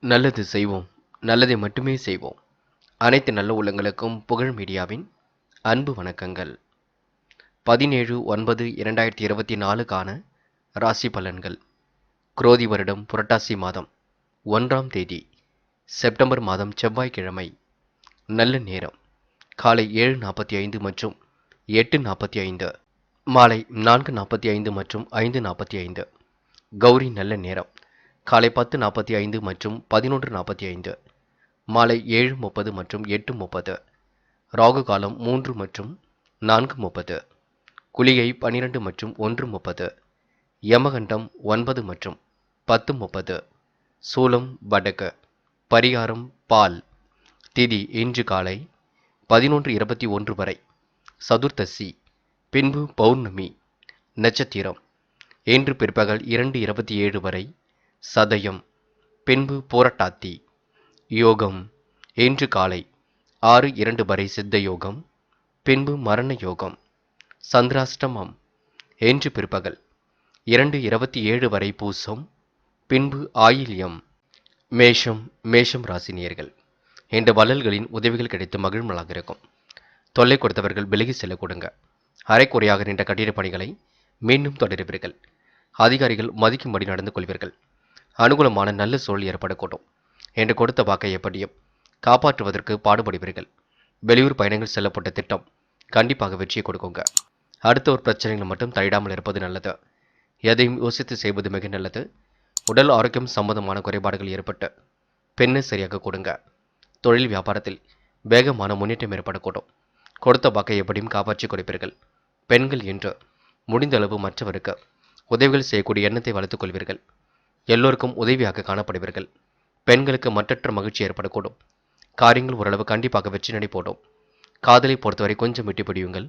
நல்லது செய்வோம், நல்லதை மட்டுமே செய்வோம். அனைத்து நல்ல உள்ளங்களுக்கும் புகழ் மீடியாவின் அன்பு வணக்கங்கள். 17/9/2024க்கான ராசி பலன்கள். குரோதி வருடம் புரட்டாசி மாதம் 1ஆம் தேதி செப்டம்பர் மாதம் செவ்வாய்க்கிழமை. நல்ல நேரம் காலை 7:45 மற்றும் 8:45, மாலை 4:45 மற்றும் 5:45. கௌரி நல்ல நேரம் காலை 10:45 மற்றும் 11:45, மாலை 7:30 மற்றும் 8:30. ராகு காலம் 3 மற்றும் 4:30. குளிகை 12 மற்றும் 1:30. யமகண்டம் 9 மற்றும் 10:30. சூலம் வடக்கு. பரிகாரம் பால். திதி இன்று காலை 11:21 வரை சதுர்த்தசி, பின்பு பௌர்ணமி. நட்சத்திரம் இன்று பிற்பகல் 2:27 வரை சதயம், பின்பு பூரட்டாத்தி. யோகம் இன்று காலை 6:02 வரை சித்த யோகம், பின்பு மரண யோகம். சந்திராஷ்டமம் இன்று பிற்பகல் 2:27 வரை பூசம், பின்பு ஆயில்யம். மேஷம் ராசினியர்கள். என்ற வள்ளல்களின் உதவிகள் கிடைத்து மகிழ்மலாக இருக்கும். தொல்லை கொடுத்தவர்கள் விலகி செல்ல கொடுங்க. அரைக்குறையாக நின்ற கட்டிட பணிகளை மீண்டும் தொடருவீர்கள். அதிகாரிகள் மதிக்கும்படி நடந்து கொள்வீர்கள். அனுகூலமான நல்ல சூழல் ஏற்படக்கூடும். என்று கொடுத்த வாக்கை எப்படியும் காப்பாற்றுவதற்கு பாடுபடுவீர்கள். வெளியூர் பயணங்கள் செல்லப்பட்ட திட்டம் கண்டிப்பாக வெற்றியை கொடுக்குங்க. அடுத்த ஒரு பிரச்சனைகள் மட்டும் தலையிடாமல் இருப்பது நல்லது. எதையும் யோசித்து செய்வது மிக நல்லது. உடல் ஆரோக்கியம் சம்பந்தமான குறைபாடுகள் ஏற்பட்டு பெண்ணை சரியாக கொடுங்க. தொழில் வியாபாரத்தில் வேகமான முன்னேற்றம் ஏற்படக்கூடும். கொடுத்த வாக்கை எப்படியும் காப்பாற்றி கொடுப்பீர்கள். பெண்கள் என்று முடிந்த அளவு மற்றவருக்கு உதவிகள் செய்யக்கூடிய எண்ணத்தை வளர்த்துக் கொள்வீர்கள். எல்லோருக்கும் உதவியாக காணப்படுவீர்கள். பெண்களுக்கு மற்றற்ற மகிழ்ச்சி ஏற்படக்கூடும். காரியங்கள் ஓரளவு கண்டிப்பாக வெற்றி நடை போடும். காதலை பொறுத்தவரை கொஞ்சம் விட்டு பிடியுங்கள்.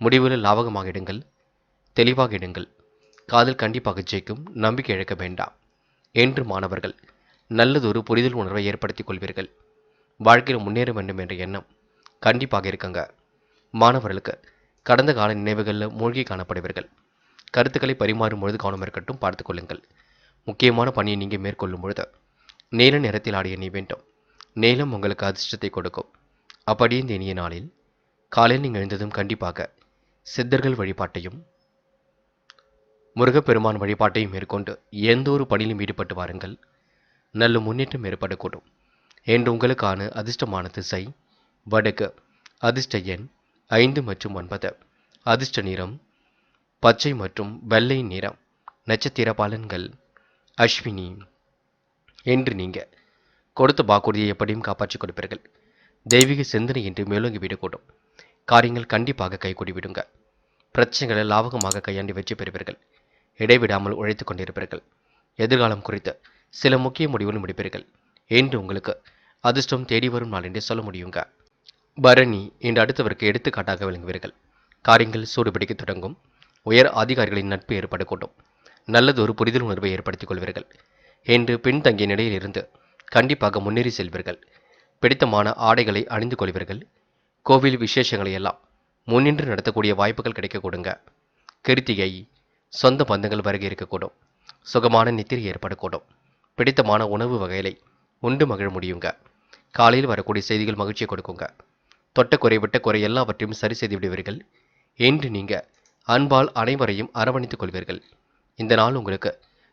முடிவில் லாபகமாக இடுங்கள். தெளிவாக இடுங்கள். காதல் கண்டிப்பாக ஜெயிக்கும். நம்பிக்கை இழக்க வேண்டாம். என்று மாணவர்கள் நல்லதொரு புரிதல் உணர்வை ஏற்படுத்திக் கொள்வீர்கள். வாழ்க்கையில் முன்னேற வேண்டும் என்ற எண்ணம் கண்டிப்பாக இருக்குங்க. மாணவர்களுக்கு கடந்த கால நினைவுகளில் மூழ்கி காணப்படுவீர்கள். கருத்துக்களை பரிமாறும் பொழுது கவனம் இருக்கட்டும், பார்த்துக் கொள்ளுங்கள். முக்கியமான பணியை நீங்கள் மேற்கொள்ளும் பொழுது நீல நிறத்தில் ஆடிய நீ வேண்டும். நீலம் உங்களுக்கு அதிர்ஷ்டத்தை கொடுக்கும். அப்படியே இந்த இனிய நாளில் காலையில் நீங்கள் எழுந்ததும் கண்டிப்பாக சித்தர்கள் வழிபாட்டையும் முருகப்பெருமான் வழிபாட்டையும் மேற்கொண்டு எந்த ஒரு பணியிலும் ஈடுபட்டு வாருங்கள். நல்ல முன்னேற்றம் ஏற்படக்கூடும். என்று உங்களுக்கான அதிர்ஷ்டமான திசை வடக்கு. அதிர்ஷ்ட எண் 5 மற்றும் 9. அதிர்ஷ்ட நிறம் பச்சை மற்றும் வெள்ளை நிறம். நட்சத்திர பலன்கள் அஸ்வினி. என்று நீங்கள் கொடுத்த வாக்குறுதியை எப்படியும் காப்பாற்றிக் கொடுப்பீர்கள். தெய்வீக சிந்தனை என்று மேலோங்கி விடக்கூடும். காரியங்கள் கண்டிப்பாக கைகூடி விடுங்க. பிரச்சனைகளை லாபகமாக கையாண்டு வெற்றி பெறுவீர்கள். இடைவிடாமல் உழைத்துக் கொண்டிருப்பீர்கள். எதிர்காலம் குறித்து சில முக்கிய முடிவுகள் முடிப்பீர்கள். என்று உங்களுக்கு அதிர்ஷ்டம் தேடி வரும் நாள் என்றே சொல்ல முடியுங்க. பரணி இன்று அடுத்தவருக்கு எடுத்துக்காட்டாக விளங்குவீர்கள். காரியங்கள் சூடுபிடிக்க தொடங்கும். உயர் அதிகாரிகளின் நட்பு ஏற்படக்கூடும். நல்லதொரு புரிதல் உணர்வை ஏற்படுத்திக் கொள்வீர்கள். என்று பின்தங்கிய நிலையில் இருந்து கண்டிப்பாக முன்னேறி செல்வீர்கள். பிடித்தமான ஆடைகளை அணிந்து கொள்வீர்கள். கோவில் விசேஷங்களை எல்லாம் முன்னின்று நடத்தக்கூடிய வாய்ப்புகள் கிடைக்க கொடுங்க. கிருத்திகை சொந்த பந்தங்கள் வருகை இருக்கக்கூடும். சுகமான நித்திரை ஏற்படக்கூடும். பிடித்தமான உணவு வகைகளை உண்டு மகிழ முடியுங்க. காலையில் வரக்கூடிய செய்திகள் மகிழ்ச்சியை கொடுக்குங்க. தொட்ட குறை விட்ட குறை எல்லாவற்றையும் சரி செய்து விடுவீர்கள். என்று நீங்கள் அன்பால் அனைவரையும் அரவணைத்துக் கொள்வீர்கள். இந்த நாள் உங்களுக்கு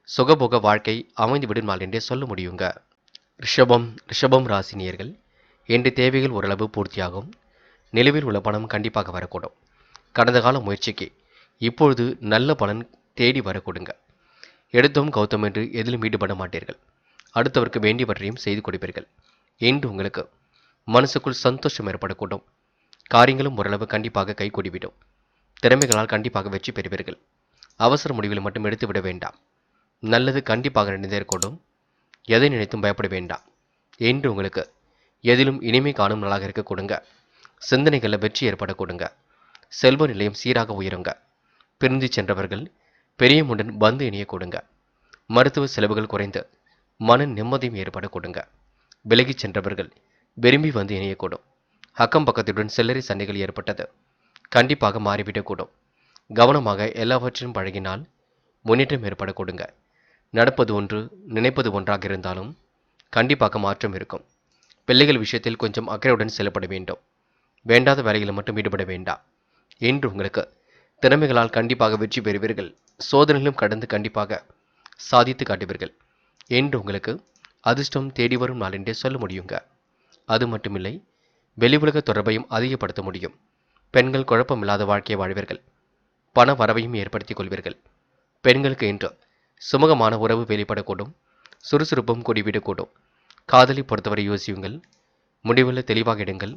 சுகபோக வாழ்க்கை அமைந்துவிடும் நாள் என்றே சொல்ல முடியுங்க. ரிஷபம் ராசினியர்கள். என்று தேவைகள் ஓரளவு பூர்த்தியாகும். நிலுவில் உள்ள பணம் கண்டிப்பாக வரக்கூடும். கடந்த கால முயற்சிக்கு இப்பொழுது நல்ல பலன் தேடி வரக்கூடுங்க. எடுத்தோம் கௌத்தம் என்று எதிலும் ஈடுபட மாட்டீர்கள். அடுத்தவருக்கு வேண்டியவற்றையும் செய்து கொடுப்பீர்கள். என்று உங்களுக்கு மனசுக்குள் சந்தோஷம் ஏற்படக்கூடும். காரியங்களும் ஓரளவு கண்டிப்பாக கைகூடிவிடும். திறமைகளால் கண்டிப்பாக வெற்றி பெறுவீர்கள். அவசர முடிவுகளை மட்டும் எடுத்துவிட வேண்டாம். நல்லது கண்டிப்பாக நடந்தேறக்கூடும். எதை நினைத்தும் பயப்பட வேண்டாம். என்று உங்களுக்கு எதிலும் இனிமை காணும் நாளாக இருக்க கொடுங்க. சிந்தனைகளில் வெற்றி ஏற்பட கொடுங்க. செல்வ நிலையம் சீராக உயருங்க. பிரிந்து சென்றவர்கள் பெரிய முடன் வந்து இணைய கொடுங்க. மருத்துவ செலவுகள் குறைந்து மன நிம்மதியும் ஏற்பட கொடுங்க. விலகிச் சென்றவர்கள் விரும்பி வந்து இணையக்கூடும். அக்கம் பக்கத்துடன் சில்லறை சண்டைகள் ஏற்பட்டது கண்டிப்பாக மாறிவிடக்கூடும். கவனமாக எல்லாவற்றையும் பழகினால் முன்னேற்றம் ஏற்பட கொடுங்க. நடப்பது ஒன்று, நினைப்பது ஒன்றாக இருந்தாலும் கண்டிப்பாக மாற்றம் இருக்கும். பிள்ளைகள் விஷயத்தில் கொஞ்சம் அக்கறையுடன் செயல்பட வேண்டும். வேண்டாத வேலைகளில் மட்டும் ஈடுபட வேண்டாம். என்று உங்களுக்கு திறமைகளால் கண்டிப்பாக வெற்றி பெறுவீர்கள். சோதனைகளும் கடந்து கண்டிப்பாக சாதித்து காட்டுவீர்கள். என்று உங்களுக்கு அதிர்ஷ்டம் தேடி வரும் நாள் என்றே சொல்ல முடியுங்க. அது மட்டுமில்லை, வெளி உலக தொடர்பையும் அதிகப்படுத்த முடியும். பெண்கள் குழப்பமில்லாத வாழ்க்கையை வாழ்வீர்கள். பண வரவையும் ஏற்படுத்திக் கொள்வீர்கள். பெண்களுக்கு இன்று சுமூகமான உறவு வெளிப்படக்கூடும். சுறுசுறுப்பும் கூடிவிடக்கூடும். காதலை பொறுத்தவரை யோசியுங்கள். முடிவில் தெளிவாக எடுங்கள்.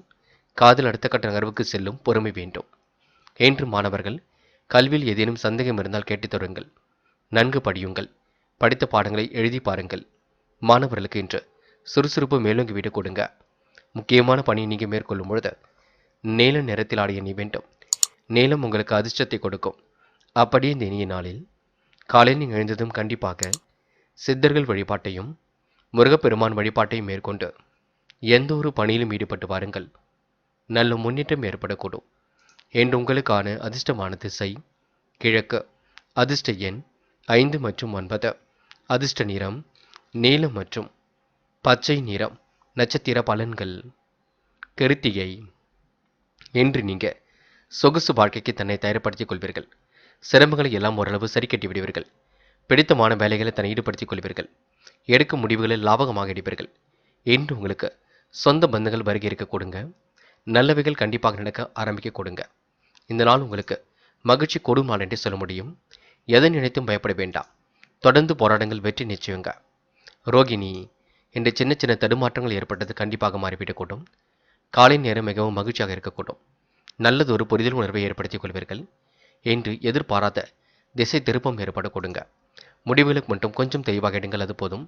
காதல் அடுத்த கட்ட நகர்வுக்கு செல்லும் பொறுமை வேண்டும். என்று மாணவர்கள் கல்வியில் ஏதேனும் சந்தேகம் இருந்தால் கேட்டுத் தொடருங்கள். நன்கு படியுங்கள். படித்த பாடங்களை எழுதி பாருங்கள். மாணவர்களுக்கு இன்று சுறுசுறுப்பு மேலோங்கி விட கொடுங்க. முக்கியமான பணியை நீங்கள் மேற்கொள்ளும் பொழுது நீல நிறத்தில் ஆடிய நீ வேண்டும். நீலம் உங்களுக்கு அதிர்ஷ்டத்தை கொடுக்கும். அப்படியே இந்த இனிய நாளில் காலையில் நீங்கள் எழுந்ததும் கண்டிப்பாக சித்தர்கள் வழிபாட்டையும் முருகப்பெருமான் வழிபாட்டையும் மேற்கொண்டு எந்த ஒரு பணியிலும் ஈடுபட்டு வாருங்கள். நல்ல முன்னேற்றம் ஏற்படக்கூடும். என்று உங்களுக்கான அதிர்ஷ்டமான திசை கிழக்கு. அதிர்ஷ்ட எண் 5 மற்றும் 9. அதிர்ஷ்ட நிறம் நீலம் மற்றும் பச்சை நிறம். நட்சத்திர பலன்கள். கிருத்திகை. என்று நீங்க சொகுசு வாழ்க்கைக்கு தன்னை தயார்படுத்திக் கொள்வீர்கள். சிரமங்களை எல்லாம் ஓரளவு சரி கட்டி விடுவீர்கள். பிடித்தமான வேலைகளை தன்னை ஈடுபடுத்திக் கொள்வீர்கள். எடுக்கும் முடிவுகளை லாபகமாக எடுப்பீர்கள். என்று உங்களுக்கு சொந்த பந்தங்கள் வருகை இருக்க கொடுங்க. நல்லவைகள் கண்டிப்பாக நடக்க ஆரம்பிக்க கொடுங்க. இந்த நாள் உங்களுக்கு மகிழ்ச்சி கொடும் நாள் என்றே சொல்ல முடியும். எதை நினைத்தும் பயப்பட வேண்டாம். தொடர்ந்து போராட்டங்கள் வெற்றி நிச்சயங்க. ரோகிணி. இன்று சின்ன சின்ன தடுமாற்றங்கள் ஏற்பட்டது கண்டிப்பாக மாறிவிடக்கூடும். காலை நேரம் மிகவும் மகிழ்ச்சியாக இருக்கக்கூடும். நல்லது ஒரு புரிதல் உணர்வை ஏற்படுத்திக் கொள்வீர்கள். என்று எதிர்பாராத திசை திருப்பம் ஏற்பட கொடுங்க. முடிவுகளுக்கு மட்டும் கொஞ்சம் தெளிவாக எடுங்கள், அது போதும்.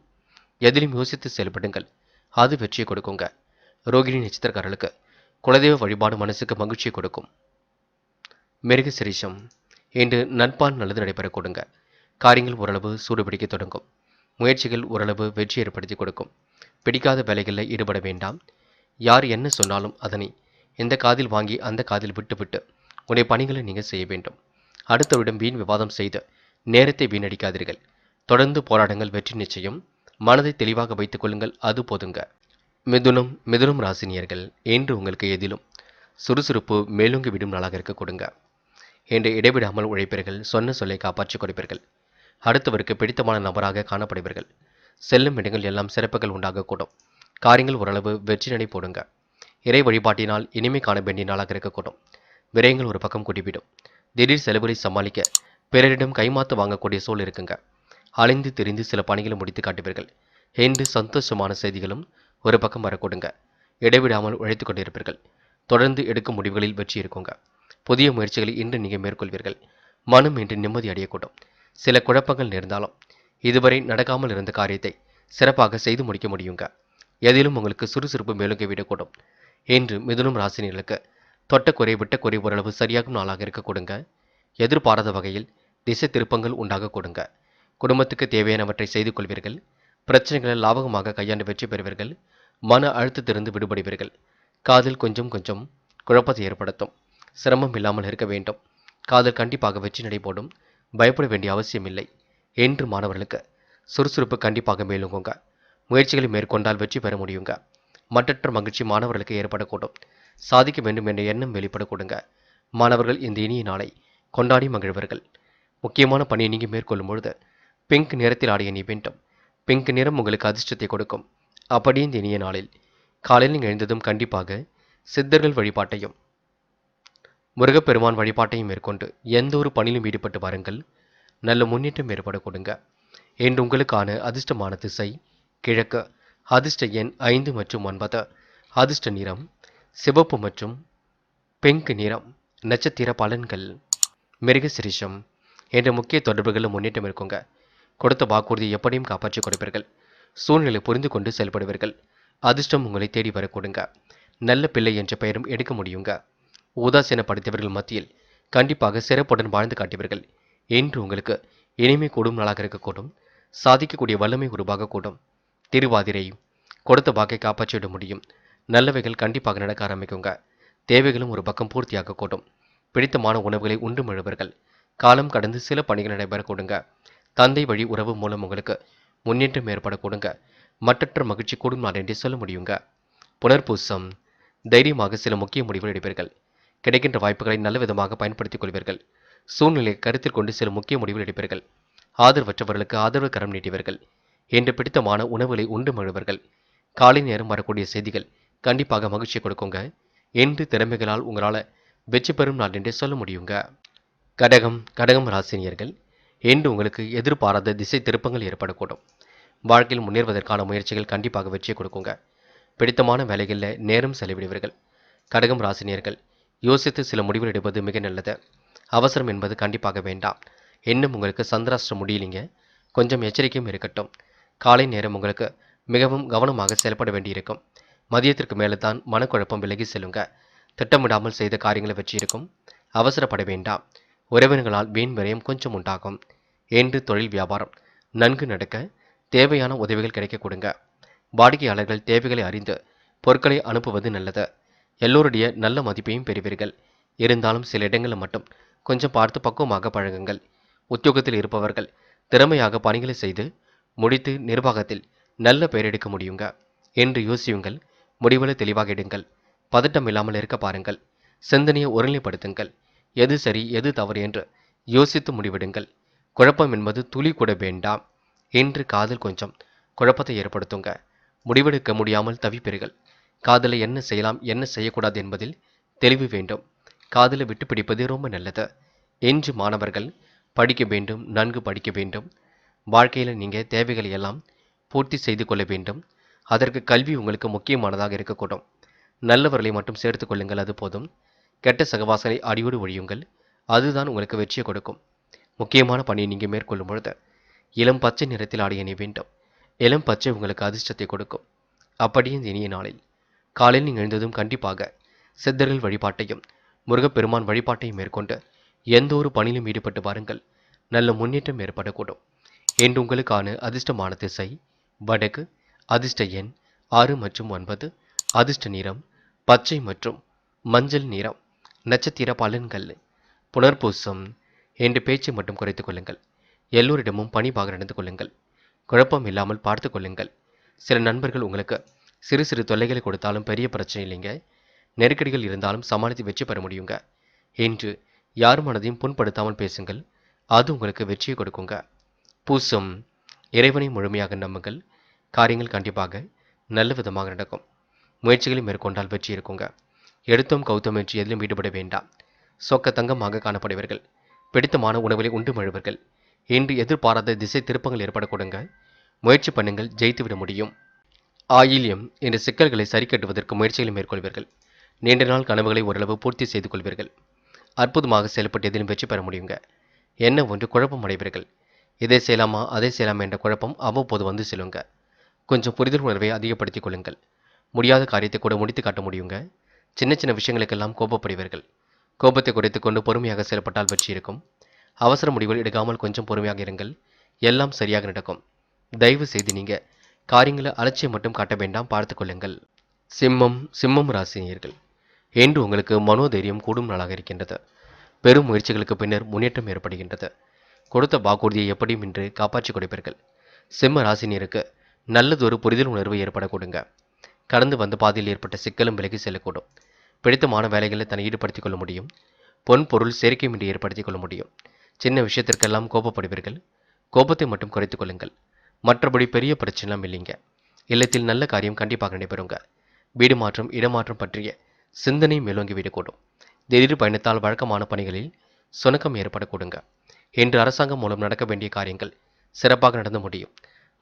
எதிலும் யோசித்து செயல்படுங்கள், அது வெற்றியை கொடுக்குங்க. ரோகிணி நட்சத்திரக்காரர்களுக்கு குலதெய்வ வழிபாடு மனசுக்கு மகிழ்ச்சியை கொடுக்கும். மிருக சிரிஷம். இன்று நட்பால் நல்லது நடைபெற கொடுங்க. காரியங்கள் ஓரளவு சூடுபிடிக்க தொடங்கும். முயற்சிகள் ஓரளவு வெற்றி ஏற்படுத்தி கொடுக்கும். பிடிக்காத வேலைகளில் ஈடுபட வேண்டாம். யார் என்ன சொன்னாலும் அதனை எந்த காதில் வாங்கி அந்த காதில் விட்டுவிட்டு உடைய பணிகளை நீங்கள் செய்ய வேண்டும். அடுத்தவரிடம் வீண் விவாதம் செய்து நேரத்தை வீணடிக்காதீர்கள். தொடர்ந்து போராட்டங்கள் வெற்றி நிச்சயம். மனதை தெளிவாக வைத்துக் கொள்ளுங்கள், அது போதுங்க. மிதுனம் ராசினியர்கள். என்று உங்களுக்கு எதிலும் சுறுசுறுப்பு மேலோங்கி விடும் நாளாக இருக்க கொடுங்க. என்று இடைவிடாமல் உழைப்பீர்கள். சொன்ன சொல்லை காப்பாற்றிக் கொடுப்பீர்கள். அடுத்தவருக்கு பிடித்தமான நபராக காணப்படுவீர்கள். செல்லும் இடங்கள் எல்லாம் சிறப்புகள் உண்டாகக்கூடும். காரியங்கள் ஓரளவு வெற்றி நடை போடுங்க. இறை வழிபாட்டினால் இனிமை காண வேண்டிய நாளாக இருக்கக்கூடும். விரயங்கள் ஒரு பக்கம் கூட்டிவிடும். திடீர் செலவுகளை சமாளிக்க பிறரிடம் கைமாத்து வாங்கக்கூடிய சூழல் இருக்குங்க. அலைந்து திரிந்து சில பணிகளை முடித்து காட்டுவீர்கள். என்று சந்தோஷமான செய்திகளும் ஒரு பக்கம் வரக்கூடுங்க. இடைவிடாமல் உழைத்து கொண்டிருப்பீர்கள். தொடர்ந்து எடுக்கும் முடிவுகளில் வெற்றி இருக்குங்க. புதிய முயற்சிகளை இன்று நீங்கள் மேற்கொள்வீர்கள். மனம் இன்று நிம்மதி அடையக்கூடும். சில குழப்பங்கள் நேர்ந்தாலும் இதுவரை நடக்காமல் இருந்த காரியத்தை சிறப்பாக செய்து முடிக்க முடியுங்க. எதிலும் உங்களுக்கு சுறுசுறுப்பு மேலுங்கி விடக்கூடும். என்று மிதுனம் ராசினியர்களுக்கு தொட்டக்குறை விட்டக்குறை ஓரளவு சரியாகும் நாளாக இருக்க கொடுங்க. எதிர்பாராத வகையில் திசை திருப்பங்கள் உண்டாக கொடுங்க. குடும்பத்துக்கு தேவையானவற்றை செய்து கொள்வீர்கள். பிரச்சனைகளை லாபகமாக கையாண்டு வெற்றி பெறுவீர்கள். மன அழுத்தத்திலிருந்து விடுபடுவீர்கள். காதல் கொஞ்சம் கொஞ்சம் குழப்பத்தை ஏற்படுத்தும். சிரமம் இல்லாமல் இருக்க வேண்டும். காதல் கண்டிப்பாக வெற்றி நடைபோடும். பயப்பட வேண்டிய அவசியமில்லை. என்று மாணவர்களுக்கு சுறுசுறுப்பு கண்டிப்பாக மேலுங்குங்க. முயற்சிகளை மேற்கொண்டால் வெற்றி பெற முடியுங்க. மற்றற்ற மகிழ்ச்சி மாணவர்களுக்கு ஏற்படக்கூடும். சாதிக்க வேண்டும் என்ற எண்ணம் வெளிப்பட கொடுங்க. மாணவர்கள் இந்த இனிய நாளை கொண்டாடி மகிழ்வர்கள். முக்கியமான பணியை நீங்கள் மேற்கொள்ளும் பொழுது பிங்க் நிறத்தில் ஆடிய நீ வேண்டும். பிங்க் நிறம் உங்களுக்கு அதிர்ஷ்டத்தை கொடுக்கும். அப்படியே இந்த இனிய நாளில் காலையில் நீங்கள் எழுந்ததும் கண்டிப்பாக சித்தர்கள் வழிபாட்டையும் முருகப்பெருமான் வழிபாட்டையும் மேற்கொண்டு எந்த ஒரு பணியிலும் ஈடுபட்டு வாருங்கள். நல்ல முன்னேற்றம் ஏற்பட கொடுங்க. என்று உங்களுக்கான அதிர்ஷ்டமான திசை கிழக்கு. அதிர்ஷ்ட எண் 5 மற்றும் 9. அதிர்ஷ்ட நிறம் சிவப்பு மற்றும் பிங்க் நிறம். நட்சத்திர பலன்கள். மிருக சிரிஷம். என்ற முக்கிய தொடர்புகளில் முன்னேற்றம் இருக்குங்க. கொடுத்த வாக்குறுதியை எப்படியும் காப்பாற்றிக் கொடுப்பீர்கள். சூழ்நிலை புரிந்து கொண்டு செயல்படுவீர்கள். அதிர்ஷ்டம் உங்களை தேடி வர கொடுங்க. நல்ல பிள்ளை என்ற பெயரும் எடுக்க முடியுங்க. உதாசீனப்படுத்தியவர்கள் மத்தியில் கண்டிப்பாக சிறப்புடன் வாழ்ந்து காட்டுவீர்கள். என்று உங்களுக்கு இனிமை கூடும் நாளாக இருக்கக்கூடும். சாதிக்கக்கூடிய வல்லமை உருவாகக்கூடும். திருவாதிரை. கொடுத்த வாக்கை காப்பாற்றிவிட முடியும். நல்லவைகள் கண்டிப்பாக நடக்க ஆரம்பிக்குங்க. தேவைகளும் ஒரு பக்கம் பூர்த்தியாக கூடும். பிடித்தமான உணவுகளை உண்டு மழுவர்கள். காலம் கடந்து சில பணிகள் நடைபெற கொடுங்க. தந்தை வழி உறவு மூலம் உங்களுக்கு முன்னேற்றம் ஏற்பட கொடுங்க. மட்டற்ற மகிழ்ச்சி கூடும் நாள் என்றே சொல்ல முடியுங்க. புனர்பூசம் தைரியமாக சில முக்கிய முடிவுகள் எடுப்பீர்கள். கிடைக்கின்ற வாய்ப்புகளை நல்ல விதமாக பயன்படுத்திக் கொள்வீர்கள். சூழ்நிலையை கருத்தில் கொண்டு சில முக்கிய முடிவுகள் எடுப்பீர்கள். ஆதரவற்றவர்களுக்கு ஆதரவு கரம் நீட்டுவீர்கள். என்று பிடித்தமான உணவுகளை உண்டு மழுவர்கள். காலை நேரம் வரக்கூடிய செய்திகள் கண்டிப்பாக மகிழ்ச்சியை கொடுக்குங்க. என்று திறமைகளால் உங்களால் வெற்றி பெறும் நாள் என்றே சொல்ல முடியுங்க. கடகம் ராசினியர்கள் என்று உங்களுக்கு எதிர்பாராத திசை திருப்பங்கள் ஏற்படக்கூடும். வாழ்க்கையில் முன்னேறுவதற்கான முயற்சிகள் கண்டிப்பாக வெற்றியை கொடுக்குங்க. பிடித்தமான வேலைகளில் நேரம் செலவிடுவீர்கள். கடகம் ராசினியர்கள் யோசித்து சில முடிவுகள் எடுப்பது மிக நல்லது. அவசரம் என்பது கண்டிப்பாக வேண்டாம். இன்னும் உங்களுக்கு சந்திராஷ்டிரம் முடியலிங்க. கொஞ்சம் எச்சரிக்கையும் இருக்கட்டும். காலை நேரம் உங்களுக்கு மிகவும் கவனமாக செயல்பட வேண்டியிருக்கும். மதியத்திற்கு மேலே தான் மனக்குழப்பம் விலகி செல்லுங்க. திட்டமிடாமல் செய்த காரியங்களை வெற்றி இருக்கும். அவசரப்பட வேண்டாம். உறவினர்களால் வீண் விரயம் கொஞ்சம் உண்டாகும். என்று தொழில் வியாபாரம் நன்கு நடக்க தேவையான உதவிகள் கிடைக்க கொடுங்க. வாடிக்கையாளர்கள் தேவைகளை அறிந்து பொருட்களை அனுப்புவது நல்லது. எல்லோருடைய நல்ல மதிப்பையும் பெறுவீர்கள். இருந்தாலும் சில இடங்களில் மட்டும் கொஞ்சம் பார்த்து பக்குவமாக பழகுங்கள். உத்தியோகத்தில் இருப்பவர்கள் திறமையாக பணிகளை செய்து முடித்து நிர்வாகத்தில் நல்ல பெயர் எடுக்க முடியுங்க. என்று யோசியுங்கள். முடிவுகளை தெளிவாக எடுங்கள். பதட்டம் இல்லாமல் இருக்க பாருங்கள். சிந்தனையை ஒருநிலைப்படுத்துங்கள். எது சரி எது தவறு என்று யோசித்து முடிவெடுங்கள். குழப்பம் என்பது துளி கூட வேண்டாம். என்று காதல் கொஞ்சம் குழப்பத்தை ஏற்படுத்துங்க. முடிவெடுக்க முடியாமல் தவிப்பீர்கள். காதலை என்ன செய்யலாம் என்ன செய்யக்கூடாது என்பதில் தெளிவு வேண்டும். காதலை விட்டு பிடிப்பது ரொம்ப நல்லது. என்று மாணவர்கள் படிக்க வேண்டும், நன்கு படிக்க வேண்டும். வாழ்க்கையில் நீங்கள் தேவைகளை எல்லாம் பூர்த்தி செய்து கொள்ள வேண்டும். அதற்கு கல்வி உங்களுக்கு முக்கியமானதாக இருக்கக்கூடும். நல்லவர்களை மட்டும் சேர்த்து கொள்ளுங்கள், அது போதும். கெட்ட சகவாசனை அடியோடு ஒழியுங்கள். அதுதான் உங்களுக்கு வெற்றியை கொடுக்கும். முக்கியமான பணியை நீங்கள் மேற்கொள்ளும் பொழுது இளம் பச்சை நிறத்தில் ஆடை அணிய வேண்டும். இளம் பச்சை உங்களுக்கு அதிர்ஷ்டத்தை கொடுக்கும். அப்படியே இந்த இனிய நாளில் காலையில் நீங்கள் எழுந்ததும் கண்டிப்பாக சித்தர்கள் வழிபாட்டையும் முருகப்பெருமான் வழிபாட்டையும் மேற்கொண்டு எந்த ஒரு பணியிலும் ஈடுபட்டு வாருங்கள். நல்ல முன்னேற்றம் ஏற்படக்கூடும். என்று உங்களுக்கான அதிர்ஷ்டமான திசை வடக்கு. அதிர்ஷ்ட எண் 6 மற்றும் 9. அதிர்ஷ்ட நிறம் பச்சை மற்றும் மஞ்சள் நிறம். நட்சத்திர பலன்கள் புனர்பூசம் என்று பேச்சை மட்டும் குறைத்துக் கொள்ளுங்கள். எல்லோரிடமும் பணிவாக நடந்து கொள்ளுங்கள். குழப்பம் இல்லாமல் பார்த்து கொள்ளுங்கள். சில நண்பர்கள் உங்களுக்கு சிறு சிறு தொல்லைகளை கொடுத்தாலும் பெரிய பிரச்சனை இல்லைங்க. நெருக்கடிகள் இருந்தாலும் சமாளித்து வெற்றி பெற முடியுங்க. என்று யார் மனதையும் புண்படுத்தாமல் பேசுங்கள். அது உங்களுக்கு வெற்றியை கொடுக்குங்க. பூசம் இறைவனை முழுமையாக நம்புங்கள். காரியங்கள் கண்டிப்பாக நல்ல விதமாக நடக்கும். முயற்சிகளை மேற்கொண்டால் வெற்றி இருக்குங்க. எடுத்தோம் கௌத்தம் என்று எதிலும் ஈடுபட வேண்டாம். சொக்க தங்கமாக காணப்படுவீர்கள். பிடித்தமான உணவுகளை உண்டு மழுவர்கள். இன்று எதிர்பாராத திசை திருப்பங்கள் ஏற்பட கொடுங்க. முயற்சி பண்ணுங்கள், ஜெயித்துவிட முடியும். ஆயில்யம் என்ற சிக்கல்களை சரி கட்டுவதற்கு முயற்சிகளை மேற்கொள்வீர்கள். நீண்ட நாள் கனவுகளை ஓரளவு பூர்த்தி செய்து கொள்வீர்கள். அற்புதமாக செயல்பட்டு எதிலும் வெற்றி பெற முடியுங்க. என்ன ஒன்று குழப்பம் அடைவீர்கள். இதை செய்யலாமா அதை செய்யலாமா என்ற குழப்பம் அவ்வப்போது வந்து செல்லுங்க. கொஞ்சம் புரிதல் உணர்வை அதிகப்படுத்திக் கொள்ளுங்கள். முடியாத காரியத்தை கூட முடித்து காட்ட முடியுங்க. சின்ன சின்ன விஷயங்களுக்கெல்லாம் கோபப்படுவீர்கள். கோபத்தை குறைத்துக் கொண்டு பொறுமையாக செயல்பட்டால் வெற்றி இருக்கும். அவசர முடிவுகள் எடுக்காமல் கொஞ்சம் பொறுமையாக இருங்கள். எல்லாம் சரியாக நடக்கும். தயவு செய்து நீங்க காரியங்களை அலட்சியம் மட்டும் காட்ட வேண்டாம், பார்த்து கொள்ளுங்கள். சிம்மம் ராசினியர்கள் என்று உங்களுக்கு மனோதைரியம் கூடும் நாளாக இருக்கின்றது. பெரும் முயற்சிகளுக்கு பின்னர் முன்னேற்றம் ஏற்படுகின்றது. கொடுத்த வாக்குறுதியை எப்படியும் இன்று காப்பாற்றிக் கொடுப்பீர்கள். சிம்ம ராசினியருக்கு நல்லதொரு புரிதல் உணர்வு ஏற்பட கொடுங்க. கடந்து வந்த பாதையில் ஏற்பட்ட சிக்கலும் விலகி செல்லக்கூடும். பிடித்தமான வேலைகளை தன்னை ஈடுபடுத்திக் கொள்ள முடியும். பொன் பொருள் சேர்க்கையின்றி ஏற்படுத்திக் கொள்ள முடியும். சின்ன விஷயத்திற்கெல்லாம் கோபப்படுவீர்கள். கோபத்தை மட்டும் குறைத்துக் கொள்ளுங்கள். மற்றபடி பெரிய பிரச்சனைலாம் இல்லைங்க. இல்லத்தில் நல்ல காரியம் கண்டிப்பாக நடைபெறுங்க. வீடு மாற்றம் இடமாற்றம் பற்றிய சிந்தனை மேலோங்கி விடக்கூடும். திடீர் பயணத்தால் வழக்கமான பணிகளில் சுணக்கம் ஏற்பட கொடுங்க. இன்று அரசாங்கம் மூலம் நடக்க வேண்டிய காரியங்கள் சிறப்பாக நடந்து முடியும்.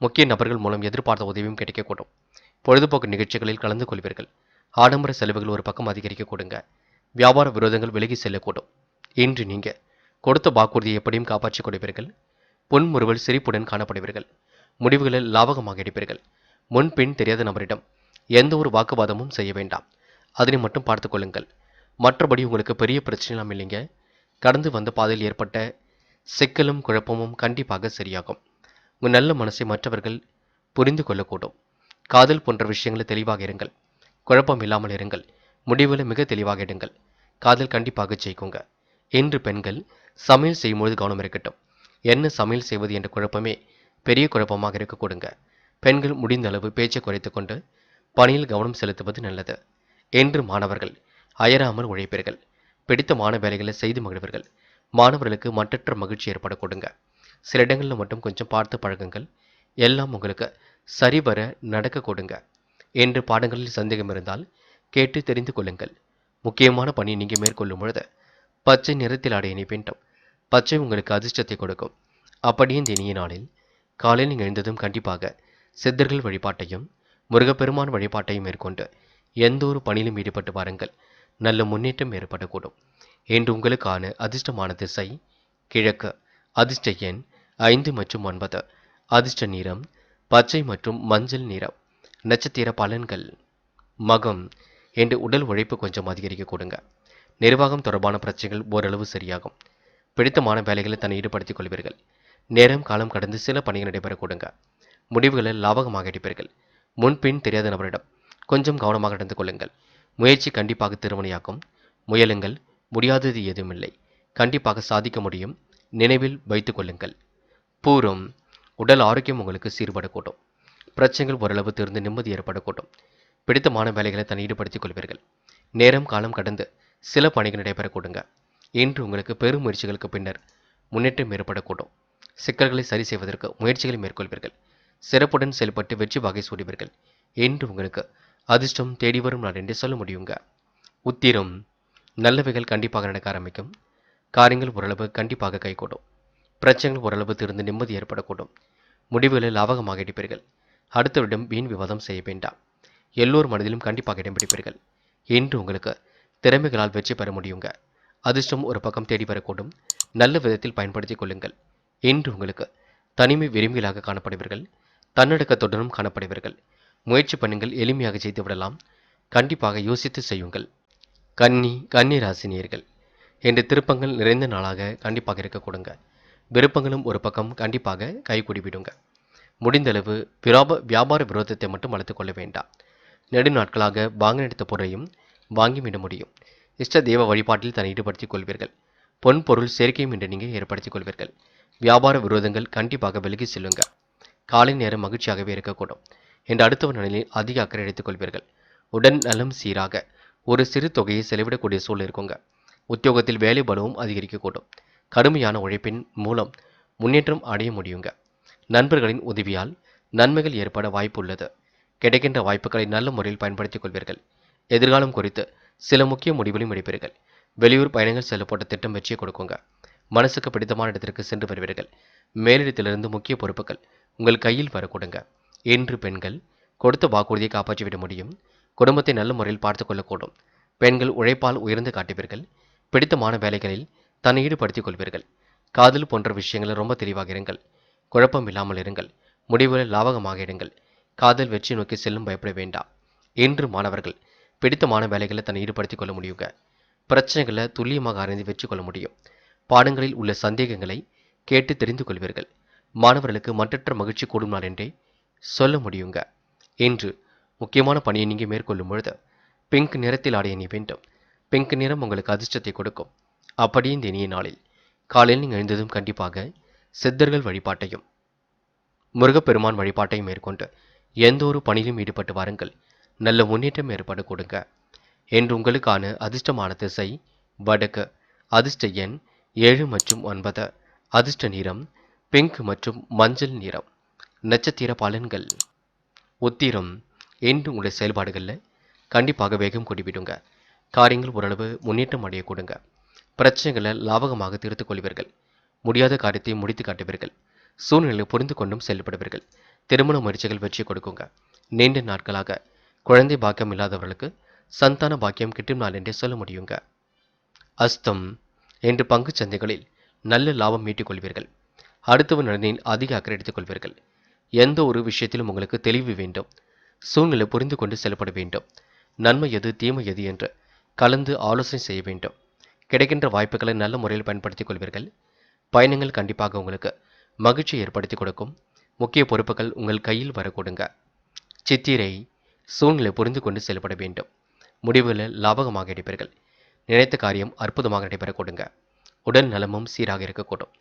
முக்கிய நபர்கள் மூலம் எதிர்பார்த்த உதவியும் கிடைக்கக்கூடும். பொழுதுபோக்கு நிகழ்ச்சிகளில் கலந்து கொள்வீர்கள். ஆடம்பர செலவுகள் ஒரு பக்கம் அதிகரிக்க கொடுங்க. வியாபார விரோதங்கள் விலகி செல்லக்கூடும். இன்று நீங்க கொடுத்த வாக்குறுதியை எப்படியும் காப்பாற்றிக் கொடுப்பீர்கள். புன்முறுவல் சிரிப்புடன் காணப்படுவீர்கள். முடிவுகளில் லாபகமாக எடுப்பீர்கள். முன்பின் தெரியாத நபரிடம் எந்த ஒரு வாக்குவாதமும் செய்ய வேண்டாம். அதனை மட்டும் பார்த்து கொள்ளுங்கள். மற்றபடி உங்களுக்கு பெரிய பிரச்சனைலாம் இல்லைங்க. கடந்து வந்த பாதையில் ஏற்பட்ட சிக்கலும் குழப்பமும் கண்டிப்பாக சரியாகும். உங்கள் நல்ல மனசை மற்றவர்கள் புரிந்து கொள்ளக்கூடும். காதல் போன்ற விஷயங்களில் தெளிவாக இருங்கள். குழப்பம் இல்லாமல் இருங்கள். முடிவுகளை மிக தெளிவாக எடுங்கள். காதல் கண்டிப்பாக ஜெயிக்குங்க. இன்று பெண்கள் சமையல் செய்யும்பொழுது கவனம் இருக்கட்டும். என்ன சமையல் செய்வது என்ற குழப்பமே பெரிய குழப்பமாக இருக்க கொடுங்க. பெண்கள் முடிந்த அளவு பேச்சை குறைத்துக் கொண்டு பணியில் கவனம் செலுத்துவது நல்லது. என்று மாணவர்கள் அயராமல் உழைப்பீர்கள். பிடித்தமான வேலைகளை செய்து மகிழ்வீர்கள். மாணவர்களுக்கு மட்டற்ற மகிழ்ச்சி ஏற்பட கொடுங்க. சில இடங்களில் மட்டும் கொஞ்சம் பார்த்து பழகுங்கள். எல்லாம் உங்களுக்கு சரிவர நடக்க கொடுங்க. என்று பாடங்களில் சந்தேகம் இருந்தால் கேட்டு தெரிந்து கொள்ளுங்கள். முக்கியமான பணி நீங்க மேற்கொள்ளும் பொழுது பச்சை நிறத்தில் ஆடை அணி வேண்டும். பச்சை உங்களுக்கு அதிர்ஷ்டத்தை கொடுக்கும். அப்படியே இந்த இனிய நாளில் காலையில் நீங்கள் எழுந்ததும் கண்டிப்பாக சித்தர்கள் வழிபாட்டையும் முருகப்பெருமான் வழிபாட்டையும் மேற்கொண்டு எந்த ஒரு பணியிலும் ஈடுபட்டு வாருங்கள். நல்ல முன்னேற்றம் ஏற்படக்கூடும். என்று உங்களுக்கான அதிர்ஷ்டமான திசை கிழக்கு. அதிர்ஷ்ட எண் 5 மற்றும் 9. அதிர்ஷ்ட நிறம் பச்சை மற்றும் மஞ்சள் நிறம். நட்சத்திர பலன்கள். மகம். என்று உடல் உழைப்பு கொஞ்சம் அதிகரிக்க கொடுங்க. நிர்வாகம் தொடர்பான பிரச்சனைகள் ஓரளவு சரியாகும். பிடித்தமான வேலைகளை தன்னை ஈடுபடுத்திக் கொள்வீர்கள். நேரம் காலம் கடந்து சில பணிகள் நடைபெற கொடுங்க. முடிவுகளை லாபகமாக எடுப்பீர்கள். முன்பின் தெரியாத நபரிடம் கொஞ்சம் கவனமாக நடந்து கொள்ளுங்கள். முயற்சி கண்டிப்பாக திருமணியாக்கும். முயலுங்கள். முடியாதது எதுவுமில்லை. கண்டிப்பாக சாதிக்க முடியும். நினைவில் வைத்துக் கொள்ளுங்கள். பூரம். உடல் ஆரோக்கியம் உங்களுக்கு சீர்படக்கூடும். பிரச்சனைகள் ஓரளவு தீர்ந்து நிம்மதி ஏற்படக்கூடும். பிடித்தமான வேலைகளை தன்னை ஈடுபடுத்திக் கொள்வீர்கள். நேரம் காலம் கடந்து சில பணிகள் நடைபெற கொடுங்க. இன்று உங்களுக்கு பெரும் முயற்சிகளுக்கு பின்னர் முன்னேற்றம் ஏற்படக்கூடும். சிக்கல்களை சரி செய்வதற்கு முயற்சிகளை மேற்கொள்வீர்கள். சிறப்புடன் செயல்பட்டு வெற்றி வகை சூடுவீர்கள். என்று உங்களுக்கு அதிர்ஷ்டம் தேடி வரும் நாள் என்று சொல்ல முடியுங்க. உத்திரம். நல்லவைகள் கண்டிப்பாக நடக்க ஆரம்பிக்கும். காரியங்கள் ஓரளவு கண்டிப்பாக கைகூடும். பிரச்சனைகள் ஓரளவு தீர்ந்து நிம்மதி ஏற்படக்கூடும். முடிவுகளை லாபகமாக எடுப்பீர்கள். அடுத்தவரிடம் வீண் விவாதம் செய்ய வேண்டாம். எல்லோர் மனதிலும் கண்டிப்பாக இடம் பிடிப்பீர்கள். என்று உங்களுக்கு திறமைகளால் வெற்றி பெற முடியுங்க. அதிர்ஷ்டம் ஒரு பக்கம் தேடி வரக்கூடும். நல்ல விதத்தில் பயன்படுத்திக் கொள்ளுங்கள். என்று உங்களுக்கு தனிமை விரும்பிகளாக காணப்படுவீர்கள். தன்னடக்கத்துடனும் காணப்படுவீர்கள். முயற்சி பண்ணுங்கள். எளிமையாக செய்து விடலாம். கண்டிப்பாக யோசித்து செய்யுங்கள். கன்னி ராசினியர்கள் என்று திருப்பங்கள் நிறைந்த நாளாக கண்டிப்பாக இருக்க கொடுங்க. விருப்பங்களும் ஒரு பக்கம் கண்டிப்பாக கைகூடிவிடுங்க. முடிந்தளவு வியாபார விரோதத்தை மட்டும் வளர்த்துக் கொள்ள வேண்டாம். நெடுநாட்களாக வாங்க எடுத்த பொருளையும் வாங்கிவிட முடியும். இஷ்ட தெய்வ வழிபாட்டில் தன்னை ஈடுபடுத்திக் கொள்வீர்கள். பொன் பொருள் சேர்க்கையும் இன்று நீங்கள் ஏற்படுத்திக் கொள்வீர்கள். வியாபார விரோதங்கள் கண்டிப்பாக விலகி செல்லுங்க. காலை நேரம் மகிழ்ச்சியாகவே இருக்கக்கூடும். என்று அடுத்தவர் நலனில் அதிக அக்கறை எடுத்துக் கொள்வீர்கள். உடன் நலம் சீராக ஒரு சிறு தொகையை செலவிடக்கூடிய சூழல் இருக்குங்க. உத்தியோகத்தில் வேலை பலவும் அதிகரிக்கக்கூடும். கடுமையான உழைப்பின் மூலம் முன்னேற்றம் அடைய முடியுங்க. நண்பர்களின் உதவியால் நன்மைகள் ஏற்பட வாய்ப்பு உள்ளது. கிடைக்கின்ற வாய்ப்புகளை நல்ல முறையில் பயன்படுத்திக் கொள்வீர்கள். எதிர்காலம் குறித்து சில முக்கிய முடிவுகளையும் எடுப்பீர்கள். வெளியூர் பயணங்கள் செல்ல போட்ட திட்டம் வெற்றியை கொடுக்குங்க. மனசுக்கு பிடித்தமான இடத்திற்கு சென்று வருவீர்கள். மேலிடத்திலிருந்து முக்கிய பொறுப்புகள் உங்கள் கையில் வர கொடுங்க. என்று பெண்கள் கொடுத்த வாக்குறுதியை காப்பாற்றிவிட முடியும். குடும்பத்தை நல்ல முறையில் பார்த்துக் கொள்ளக்கூடும். பெண்கள் உழைப்பால் உயர்ந்து காட்டுவீர்கள். பிடித்தமான வேலைகளில் தன்னை ஈடுபடுத்திக் கொள்வீர்கள். காதல் போன்ற விஷயங்களில் ரொம்ப தெளிவாக இருங்கள். குழப்பம் இல்லாமல் இருங்கள். முடிவுகளை லாபகமாக எடுங்கள். காதல் வெற்றி நோக்கி செல்லும் பயப்பட வேண்டாம். என்று மாணவர்கள் பிடித்தமான வேலைகளை தன்னை ஈடுபடுத்திக் கொள்ள முடியுங்க. பிரச்சனைகளை துல்லியமாக அறிந்து வெற்றி கொள்ள முடியும். பாடங்களில் உள்ள சந்தேகங்களை கேட்டு தெரிந்து கொள்வீர்கள். மாணவர்களுக்கு மட்டற்ற மகிழ்ச்சி கூடும் நாள் என்றே சொல்ல முடியுங்க. என்று முக்கியமான பணியை நீங்கள் மேற்கொள்ளும் பொழுது பிங்க் நிறத்தில் ஆடைய அணி வேண்டும். பிங்க் நிறம் உங்களுக்கு அதிர்ஷ்டத்தை கொடுக்கும். அப்படியே இந்த இனிய நாளில் காலையில் நீங்கள் எழுந்ததும் கண்டிப்பாக சித்தர்கள் வழிபாட்டையும் முருகப்பெருமான் வழிபாட்டையும் மேற்கொண்டு எந்த ஒரு பணியிலும் ஈடுபட்டு வாருங்கள். நல்ல முன்னேற்றம் ஏற்பட கொடுங்க. என்று உங்களுக்கான அதிர்ஷ்டமான திசை வடக்கு. அதிர்ஷ்ட எண் 7 மற்றும் 9. அதிர்ஷ்ட நிறம் பிங்க் மற்றும் மஞ்சள் நிறம். நட்சத்திர பலன்கள். உத்திரம். என்று உங்களுடைய செயல்பாடுகளில் கண்டிப்பாக வேகம் கூட்டிவிடுங்க. காரியங்கள் ஓரளவு முன்னேற்றம் அடைய கொடுங்க. பிரச்சனைகளை லாபகமாக தீர்த்துக் கொள்வீர்கள். முடியாத காரியத்தை முடித்து காட்டுவீர்கள். சூழ்நிலை புரிந்து கொண்டும் செயல்படுவீர்கள். திருமண முயற்சிகள் வெற்றி கொடுக்குங்க. நீண்ட நாட்களாக குழந்தை பாக்கியம் இல்லாதவர்களுக்கு சந்தான பாக்கியம் கிட்டும் நாள் என்றே சொல்ல முடியுங்க. அஸ்தம். என்று பங்குச் சந்தைகளில் நல்ல லாபம் ஈட்டிக் கொள்வீர்கள். அடுத்தவர் நலனில் அதிக அக்கறை எடுத்துக் கொள்வீர்கள். எந்த ஒரு விஷயத்திலும் உங்களுக்கு தெளிவு வேண்டும். சூழ்நிலை புரிந்து கொண்டு செயல்பட வேண்டும். நன்மை எது தீமை எது என்று கலந்து ஆலோசனை செய்ய வேண்டும். கிடைக்கின்ற வாய்ப்புகளை நல்ல முறையில் பயன்படுத்திக் கொள்வீர்கள். பயணங்கள் கண்டிப்பாக உங்களுக்கு மகிழ்ச்சி ஏற்படுத்தி கொடுக்கும். முக்கிய பொறுப்புகள் உங்கள் கையில் வர கொடுங்க. சித்திரை. சூழ்நிலை புரிந்து கொண்டு செயல்பட வேண்டும். முடிவுகளை லாபகமாக எடுப்பீர்கள். நினைத்த காரியம் அற்புதமாக நடைபெற கொடுங்க. உடல் நலமும் சீராக இருக்கக்கூடும்.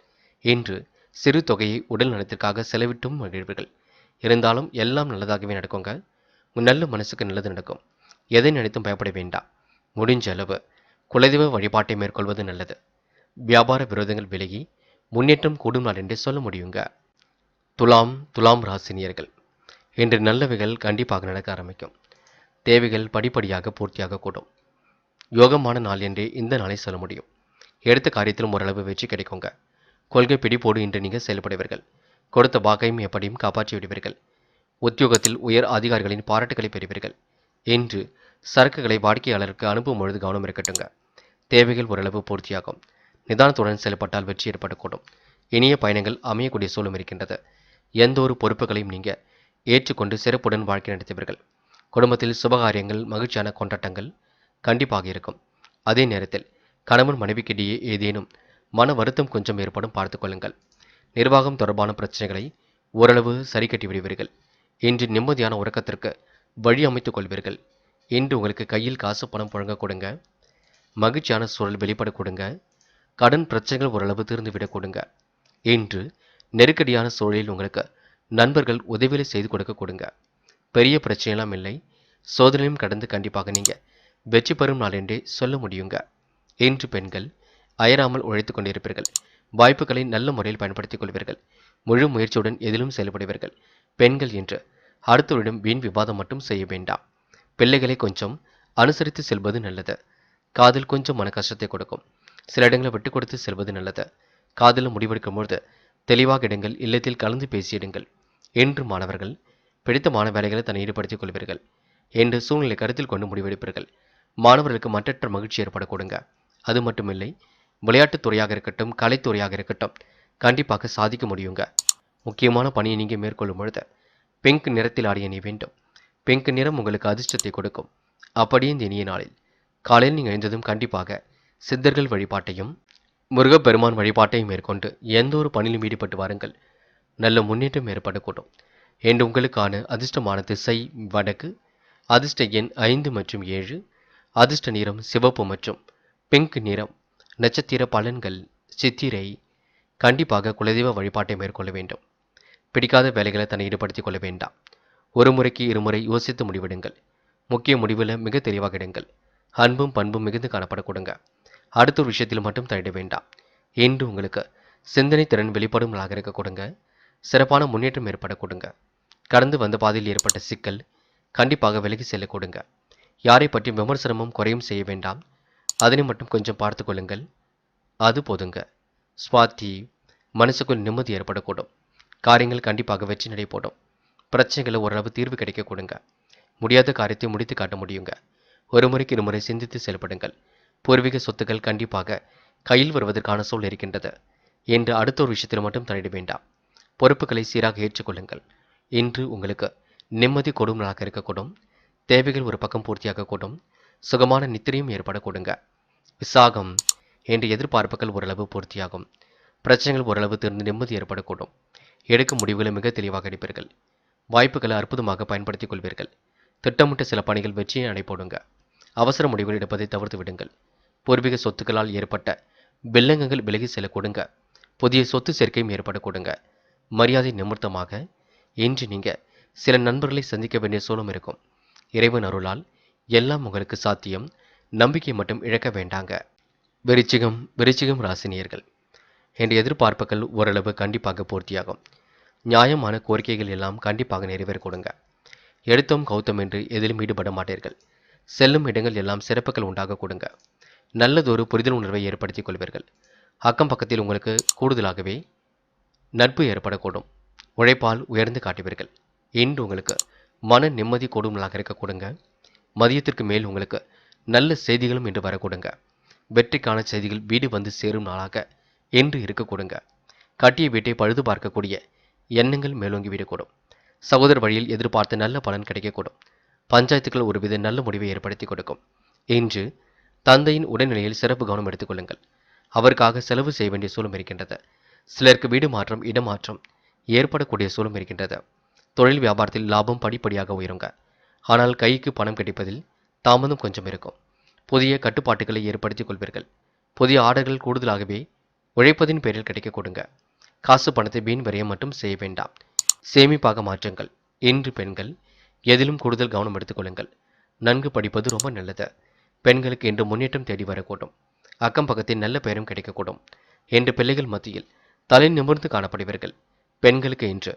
இன்று சிறு தொகையை உடல் நலத்திற்காக செலவிட்டும் மகிழ்வீர்கள். இருந்தாலும் எல்லாம் நல்லதாகவே நடக்குங்க. உங்க நல்ல மனசுக்கு நல்லது நடக்கும். எதை நினைத்தும் பயப்பட வேண்டாம். முடிஞ்ச அளவு குலதெய்வ வழிபாட்டை மேற்கொள்வது நல்லது. வியாபார விரோதங்கள் விலகி முன்னேற்றம் கூடும் நாள் என்றே சொல்ல முடியுங்க. துலாம் ராசினியர்கள். இன்று நல்லவைகள் கண்டிப்பாக நடக்க ஆரம்பிக்கும். தேவைகள் படிப்படியாக பூர்த்தியாக கூடும். யோகமான நாள் என்றே இந்த நாளை சொல்ல முடியும். எடுத்த காரியத்திலும் ஓரளவு வெற்றி கிடைக்குங்க. கொள்கை பிடிப்போடு இன்று நீங்கள் செயல்படுவீர்கள். கொடுத்த வாக்கையும் எப்படியும் காப்பாற்றி விடுவீர்கள். உத்தியோகத்தில் உயர் அதிகாரிகளின் பாராட்டுகளை பெறுவீர்கள். இன்று சரக்குகளை வாடிக்கையாளருக்கு அனுப்பும் பொழுது கவனம் இருக்கட்டுங்க. தேவைகள் ஓரளவு பூர்த்தியாகும். நிதானத்துடன் செயல்பட்டால் வெற்றி ஏற்படக்கூடும். இனிய பயணங்கள் அமையக்கூடிய சூழலும் இருக்கின்றது. எந்த ஒரு பொறுப்புகளையும் நீங்கள் ஏற்றுக்கொண்டு சிறப்புடன் வாழ்க்கை நடத்துவீர்கள். குடும்பத்தில் சுபகாரியங்கள் மகிழ்ச்சியான கொண்டாட்டங்கள் கண்டிப்பாக இருக்கும். அதே நேரத்தில் கணவன் மனைவிக்கிடையே ஏதேனும் மன வருத்தம் கொஞ்சம் ஏற்படும் பார்த்துக் கொள்ளுங்கள். நிர்வாகம் தொடர்பான பிரச்சனைகளை ஓரளவு சரி கட்டி விடுவீர்கள். இன்று நிம்மதியான உறக்கத்திற்கு வழி அமைத்துக் கொள்வீர்கள். இன்று உங்களுக்கு கையில் காசு பணம் புழங்க கொடுங்க. மகிழ்ச்சியான சூழல் வெளிப்பட கொடுங்க. கடன் பிரச்சனைகள் ஓரளவு தீர்ந்துவிடக் கொடுங்க. இன்று நெருக்கடியான சூழலில் உங்களுக்கு நண்பர்கள் உதவிகளை செய்து கொடுக்க கொடுங்க. பெரிய பிரச்சனையெல்லாம் இல்லை. சோதனையும் கடந்து கண்டிப்பாக நீங்கள் வெற்றி பெறும் நாள் என்றே சொல்ல முடியுங்க. இன்று பெண்கள் அயராமல் உழைத்துக் கொண்டிருப்பீர்கள். வாய்ப்புகளை நல்ல முறையில் பயன்படுத்திக் கொள்வீர்கள். முழு முயற்சியுடன் எதிலும் செயல்படுவீர்கள். பெண்கள் என்று அடுத்தவரிடம் வீண் விவாதம் மட்டும் செய்ய வேண்டாம். பிள்ளைகளை கொஞ்சம் அனுசரித்து செல்வது நல்லது. காதல் கொஞ்சம் மன கஷ்டத்தை கொடுக்கும். சில இடங்களை விட்டு கொடுத்து செல்வது நல்லது. காதலில் முடிவெடுக்கும் பொழுது தெளிவாக இடங்கள் இல்லத்தில் கலந்து பேசியிடுங்கள். என்று மாணவர்கள் பிடித்தமான வேலைகளை தன்னை ஈடுபடுத்திக் கொள்வீர்கள். என்று சூழ்நிலை கருத்தில் கொண்டு முடிவெடுப்பீர்கள். மாணவர்களுக்கு மற்றற்ற மகிழ்ச்சி ஏற்பட கொடுங்க. அது மட்டுமில்லை, விளையாட்டுத் துறையாக இருக்கட்டும், கலைத்துறையாக இருக்கட்டும், கண்டிப்பாக சாதிக்க முடியுங்க. முக்கியமான பணியை நீங்கள் மேற்கொள்ளும் பொழுது பிங்க் நிறத்தில் ஆடிய அணிய வேண்டும். பிங்க் நிறம் உங்களுக்கு அதிர்ஷ்டத்தை கொடுக்கும். அப்படியே இந்த இனிய நாளில் காலையில் நீங்கள் எழுந்ததும் கண்டிப்பாக சித்தர்கள் வழிபாட்டையும் முருகப்பெருமான் வழிபாட்டையும் மேற்கொண்டு எந்த ஒரு பணியிலும் ஈடுபட்டு வாருங்கள். நல்ல முன்னேற்றம் ஏற்படக்கூடும். என்று உங்களுக்கான அதிர்ஷ்டமான திசை வடக்கு. அதிர்ஷ்ட எண் 5 மற்றும் 7. அதிர்ஷ்ட நிறம் சிவப்பு மற்றும் பிங்க் நிறம். நட்சத்திர பலன்கள் சித்திரை. கண்டிப்பாக குலதெய்வ வழிபாட்டை மேற்கொள்ள வேண்டும். பிடிக்காத வேலைகளை தன்னை ஈடுபடுத்திக் கொள்ள வேண்டாம். ஒரு முறைக்கு இருமுறை யோசித்து முடிவெடுங்கள். முக்கிய முடிவில் மிக தெளிவாக எடுங்கள். அன்பும் பண்பும் மிகுந்து காணப்பட கொடுங்க. அடுத்த ஒரு விஷயத்தில் மட்டும் தலையிட வேண்டாம். இன்று உங்களுக்கு சிந்தனை திறன் வெளிப்படும் நாளாக இருக்க கொடுங்க. சிறப்பான முன்னேற்றம் ஏற்பட கொடுங்க. கடந்து வந்த பாதையில் ஏற்பட்ட சிக்கல் கண்டிப்பாக விலகி செல்ல கொடுங்க. யாரை பற்றியும் விமர்சனமும் குறையும் செய்ய வேண்டாம். அதனை மட்டும் கொஞ்சம் பார்த்து கொள்ளுங்கள். அது போதுங்க. ஸ்வாதி. மனசுக்குள் நிம்மதி ஏற்படக்கூடும். காரியங்கள் கண்டிப்பாக வெற்றி நடைபோடும். பிரச்சனைகளை ஓரளவு தீர்வு கிடைக்க கொடுங்க. முடியாத காரியத்தை முடித்து காட்ட முடியுங்க. ஒரு முறைக்கு இருமுறை சிந்தித்து செயல்படுங்கள். பூர்வீக சொத்துக்கள் கண்டிப்பாக கையில் வருவதற்கான சூழல் இருக்கின்றது. என்று அடுத்த ஒரு விஷயத்தில் மட்டும் தலையிட வேண்டாம். பொறுப்புகளை சீராக ஏற்றுக்கொள்ளுங்கள். இன்று உங்களுக்கு நிம்மதி கொடும் நாளாக இருக்கக்கூடும். தேவைகள் ஒரு பக்கம் பூர்த்தியாக கூடும். சுகமான நித்திரையும் ஏற்பட கொடுங்க. விசாகம். என்று எதிர்பார்ப்புகள் ஓரளவு பூர்த்தியாகும். பிரச்சனைகள் ஓரளவு தீர்ந்து நிம்மதி ஏற்படக்கூடும். எடுக்கும் முடிவுகளை மிக தெளிவாக எடுப்பீர்கள். வாய்ப்புகளை அற்புதமாக பயன்படுத்திக் கொள்வீர்கள். திட்டமிட்ட சில பணிகள் வெற்றியை அடைபோடுங்க. அவசர முடிவுகள் எடுப்பதை தவிர்த்து விடுங்கள். பூர்வீக சொத்துக்களால் ஏற்பட்ட வில்லங்கங்கள் விலகி செல்ல கொடுங்க. புதிய சொத்து சேர்க்கையும் ஏற்பட கொடுங்க. மரியாதை நிமித்தமாக இன்று நீங்கள் சில நண்பர்களை சந்திக்க வேண்டிய சூழலும் இருக்கும். இறைவன் அருளால் எல்லாம் உங்களுக்கு சாத்தியம். நம்பிக்கை மட்டும் இழக்க வேண்டாங்க. விருச்சிகம் ராசினியர்கள். என்ற எதிர்பார்ப்புகள் ஓரளவு கண்டிப்பாக பூர்த்தியாகும். நியாயமான கோரிக்கைகள் எல்லாம் கண்டிப்பாக நிறைவேற கொடுங்க. எடுத்தோம் கௌத்தம் என்று எதிலும் ஈடுபட மாட்டீர்கள். செல்லும் இடங்கள் எல்லாம் சிறப்புகள் உண்டாக கொடுங்க. நல்லதொரு புரிதல் உணர்வை ஏற்படுத்திக் கொள்வீர்கள். அக்கம் பக்கத்தில் உங்களுக்கு கூடுதலாகவே நட்பு ஏற்படக்கூடும். உழைப்பால் உயர்ந்து காட்டுவீர்கள். இன்று உங்களுக்கு மன நிம்மதி கூடும் நாளாக இருக்க கொடுங்க. மதியத்திற்கு மேல் உங்களுக்கு நல்ல செய்திகளும் இன்று வர கொடுங்க. வெற்றிக்கான செய்திகள் வீடு வந்து சேரும் நாளாக என்று இருக்க கொடுங்க. கட்டிய வீட்டை பழுது பார்க்கக்கூடிய எண்ணங்கள் மேலோங்கி விடக்கூடும். சகோதர வழியில் எதிர்பார்த்த நல்ல பலன் கிடைக்கக்கூடும். பஞ்சாயத்துக்கள் ஒருவித நல்ல முடிவை ஏற்படுத்தி கொடுக்கும். இன்று தந்தையின் உடல்நிலையில் சிறப்பு கவனம் எடுத்துக்கொள்ளுங்கள். அவருக்காக செலவு செய்ய வேண்டிய சூழலும் இருக்கின்றது. சிலருக்கு வீடு மாற்றம் இடமாற்றம் ஏற்படக்கூடிய சூழலும் இருக்கின்றது. தொழில் வியாபாரத்தில் லாபம் படிப்படியாக உயருங்க. ஆனால் கைக்கு பணம் கிடைப்பதில் தாமதம் கொஞ்சம் இருக்கும். புதிய கட்டுப்பாட்டுகளை ஏற்படுத்திக் கொள்வீர்கள். புதிய ஆர்டர்கள் கூடுதலாகவே உழைப்பதின் பேரில் கிடைக்க கொடுங்க. காசு பணத்தை வீண் விரயம் மட்டும் செய்ய வேண்டாம். சேமிப்பாக மாற்றுங்கள். இன்று பெண்கள் எதிலும் கூடுதல் கவனம் எடுத்துக்கொள்ளுங்கள். நன்கு படிப்பது ரொம்ப நல்லது. பெண்களுக்கு இன்று முன்னேற்றம் தேடி வரக்கூடும். அக்கம் பக்கத்தில் நல்ல பெயரும் கிடைக்கக்கூடும். இன்று பிள்ளைகள் மத்தியில் தலை நிமிர்ந்து காணப்படுவீர்கள். பெண்களுக்கு இன்று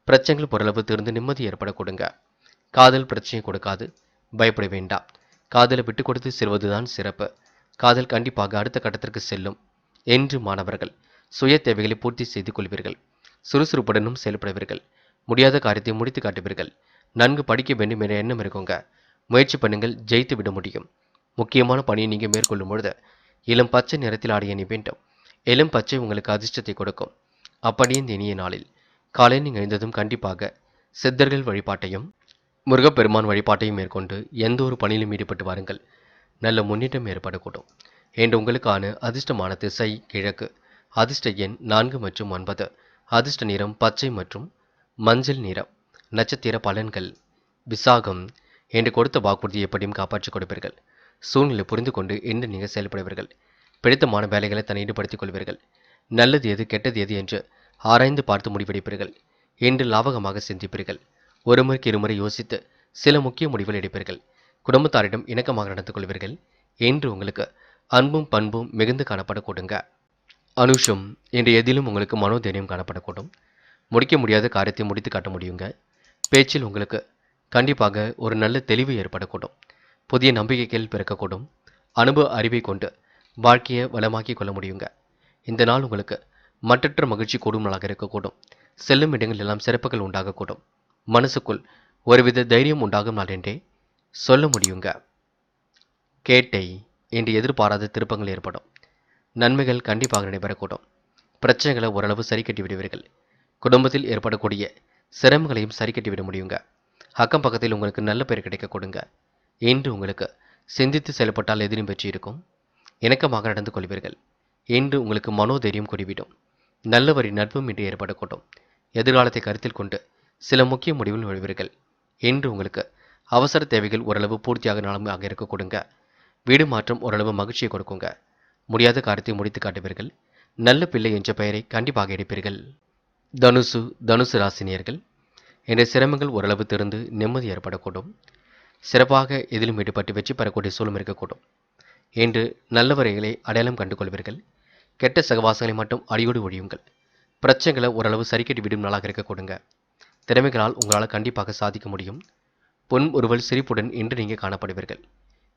பிரச்சனைகள் ஓரளவு தீர்ந்து நிம்மதி ஏற்படக்கூடுங்க. காதல் பிரச்சனை கொடுக்காது. பயப்பட வேண்டாம். காதலை விட்டு கொடுத்து செல்வதுதான் சிறப்பு. காதல் கண்டிப்பாக அடுத்த கட்டத்திற்கு செல்லும். என்று மாணவர்கள் சுய தேவைகளை பூர்த்தி செய்து கொள்வீர்கள். சுறுசுறுப்புடனும் செயல்படுவீர்கள். முடியாத காரியத்தை முடித்து காட்டுவீர்கள். நன்கு படிக்க வேண்டும் என்ற எண்ணம் இருக்குங்க. முயற்சி பண்ணுங்கள், ஜெயித்து விட முடியும். முக்கியமான பணியை நீங்கள் மேற்கொள்ளும் பொழுது இளம் பச்சை நிறத்தில் ஆடை அணி வேண்டும். இளம் பச்சை உங்களுக்கு அதிர்ஷ்டத்தை கொடுக்கும். அப்படியே இந்த இனிய நாளில் காலை நீங்கள் எழுந்ததும் கண்டிப்பாக சித்தர்கள் வழிபாட்டையும் முருகப்பெருமான் வழிபாட்டையும் மேற்கொண்டு எந்த ஒரு பணியிலும் ஈடுபட்டு வாருங்கள். நல்ல முன்னேற்றம் ஏற்படக்கூடும். என்று உங்களுக்கான அதிர்ஷ்டமான திசை கிழக்கு. அதிர்ஷ்ட எண் 4 மற்றும் 9. அதிர்ஷ்ட நிறம் பச்சை மற்றும் மஞ்சள் நிறம். நட்சத்திர பலன்கள். விசாகம். என்று கொடுத்த வாக்குறுதியை எப்படியும் காப்பாற்றிக் கொடுப்பீர்கள். சூழ்நிலை புரிந்து கொண்டு இன்று நீங்கள் செயல்படுவீர்கள். பிடித்தமான வேலைகளை தன்னை ஈடுபடுத்திக் கொள்வீர்கள். நல்லது எது கெட்டது எது என்று ஆராய்ந்து பார்த்து முடிவெடுப்பீர்கள். இன்று லாபகமாக சிந்திப்பீர்கள். ஒரு முறைக்கு இருமுறை யோசித்து சில முக்கிய முடிவுகள் எடுப்பீர்கள். குடும்பத்தாரிடம் இணக்கமாக நடந்து கொள்வீர்கள். இன்று உங்களுக்கு அன்பும் பண்பும் மிகுந்து காணப்படக்கூடுங்க. அனுஷம். இன்று எதிலும் உங்களுக்கு மனோதைரியம் காணப்படக்கூடும். முடிக்க முடியாத காரியத்தை முடித்து காட்ட முடியுங்க. பேச்சில் உங்களுக்கு கண்டிப்பாக ஒரு நல்ல தெளிவு ஏற்படக்கூடும். புதிய நம்பிக்கைகள் பிறக்கக்கூடும். அனுபவ அறிவை கொண்டு வாழ்க்கையை வளமாக்கி கொள்ள முடியுங்க. இந்த நாள் உங்களுக்கு மற்றற்ற மகிழ்ச்சி கூடும் நாளாக இருக்கக்கூடும். செல்லும் இடங்கள் எல்லாம் சிறப்புகள் உண்டாகக்கூடும். மனசுக்குள் ஒருவித தைரியம் உண்டாகும் நாள் என்றே சொல்ல முடியுங்க. கேட்டை. இன்று எதிர்பாராத திருப்பங்கள் ஏற்படும். நன்மைகள் கண்டிப்பாக நடைபெறக்கூடும். பிரச்சனைகளை ஓரளவு சரி கட்டி விடுவீர்கள். குடும்பத்தில் ஏற்படக்கூடிய சிரமங்களையும் சரி கட்டி விட முடியுங்க. அக்கம் பக்கத்தில் உங்களுக்கு நல்ல பெயர் கிடைக்க கொடுங்க. இன்று உங்களுக்கு சிந்தித்து செயல்பட்டால் எதிலும் வெற்றி இருக்கும். இணக்கமாக நடந்து கொள்வீர்கள். இன்று உங்களுக்கு மனோதைரியம் கூடிவிடும். நல்லவரி நட்பும் இன்று ஏற்படக்கூடும். எதிர்காலத்தை கருத்தில் கொண்டு சில முக்கிய முடிவுகள் எழுவீர்கள். இன்று உங்களுக்கு அவசர தேவைகள் ஓரளவு பூர்த்தியாக நாளமாக இருக்க கொடுங்க. வீடு மாற்றம் ஓரளவு மகிழ்ச்சியை கொடுக்குங்க. முடியாத காரியத்தை முடித்து காட்டுவீர்கள். நல்ல பிள்ளை என்ற பெயரை கண்டிப்பாக எடுப்பீர்கள். தனுசு ராசினியர்கள். என்ற சிரமங்கள் ஓரளவு திறந்து நிம்மதி ஏற்படக்கூடும். சிறப்பாக எதிலும் ஈடுபட்டு வெற்றி பெறக்கூடிய சூழலும் இருக்கக்கூடும். இன்று நல்லவரைகளை அடையாளம் கண்டு கொள்வீர்கள். கெட்ட சகவாசங்களை மட்டும் அடியோடு ஒழியுங்கள். பிரச்சனைகளை ஓரளவு சரிக்கட்டி விடும் நாளாக இருக்க கொடுங்க. திறமைகளால் உங்களால் கண்டிப்பாக சாதிக்க முடியும். பொன் ஒருவல் சிரிப்புடன் இன்று நீங்கள் காணப்படுவீர்கள்.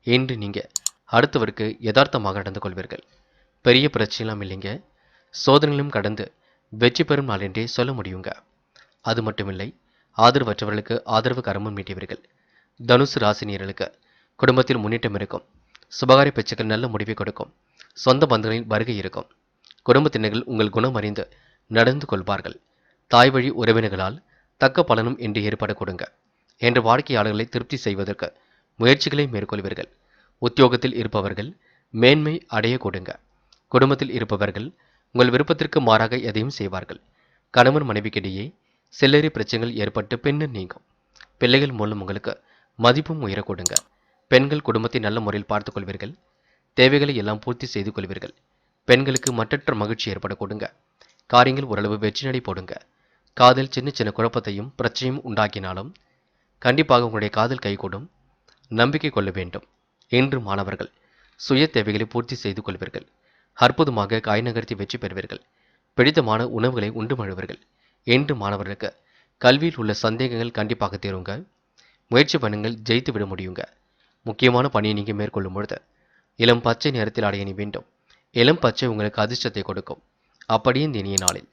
இன்று நீங்கள் அடுத்தவருக்கு யதார்த்தமாக நடந்து கொள்வீர்கள். பெரிய பிரச்சனைலாம் இல்லைங்க. சோதனைகளும் கடந்து வெற்றி பெறும் நாள் என்றே சொல்ல முடியுங்க. அது மட்டுமில்லை, ஆதரவற்றவர்களுக்கு ஆதரவு கரமும் நீட்டுவீர்கள். தனுசு ராசினியர்களுக்கு குடும்பத்தில் முன்னேற்றம் இருக்கும். சுபகாரிய பேச்சுக்கள் நல்ல முடிவை கொடுக்கும். சொந்த பந்தங்களின் வருகை இருக்கும். குடும்பத்தினர்கள் உங்கள் குணம் அறிந்து நடந்து கொள்வார்கள். தாய் வழி உறவினர்களால் தக்க பலனும் இன்று ஏற்பட கொடுங்க. என்று வாடிக்கையாளர்களை திருப்தி செய்வதற்கு முயற்சிகளை மேற்கொள்வீர்கள். உத்தியோகத்தில் இருப்பவர்கள் மேன்மை அடைய கொடுங்க. குடும்பத்தில் இருப்பவர்கள் உங்கள் விருப்பத்திற்கு மாறாக எதையும் செய்வார்கள். கணவன் மனைவிக்கிடையே சில்லறை பிரச்சனைகள் ஏற்பட்டு பின்னர் நீங்கும். பிள்ளைகள் மூலம் உங்களுக்கு மதிப்பும் உயர கொடுங்க. பெண்கள் குடும்பத்தை நல்ல முறையில் பார்த்துக் கொள்வீர்கள். தேவைகளை எல்லாம் பூர்த்தி செய்து கொள்வீர்கள். பெண்களுக்கு மற்றற்ற மகிழ்ச்சி ஏற்பட கொடுங்க. காரியங்கள் ஓரளவு வெற்றி நடை போடுங்க. காதல் சின்ன சின்ன குழப்பத்தையும் பிரச்சனையும் உண்டாக்கினாலும் கண்டிப்பாக உங்களுடைய காதல் கைகூடும். நம்பிக்கை கொள்ள வேண்டும். இன்று மாணவர்கள் சுய தேவைகளை பூர்த்தி செய்து கொள்வீர்கள். அற்புதமாக காய் நகர்த்தி வெற்றி பெறுவீர்கள். பிடித்தமான உணவுகளை உண்டு மழுவீர்கள். இன்று மாணவர்களுக்கு கல்வியில் உள்ள சந்தேகங்கள் கண்டிப்பாக தீருங்க. முயற்சி பண்ணுங்கள், ஜெயித்து விட முடியுங்க. முக்கியமான பணியை நீங்கள் மேற்கொள்ளும் பொழுது இளம் பச்சை நிறத்தில் அடைய நீ வேண்டும். இளம் பச்சை உங்களுக்கு அதிர்ஷ்டத்தை கொடுக்கும். அப்படியே இந்த இனிய நாளில்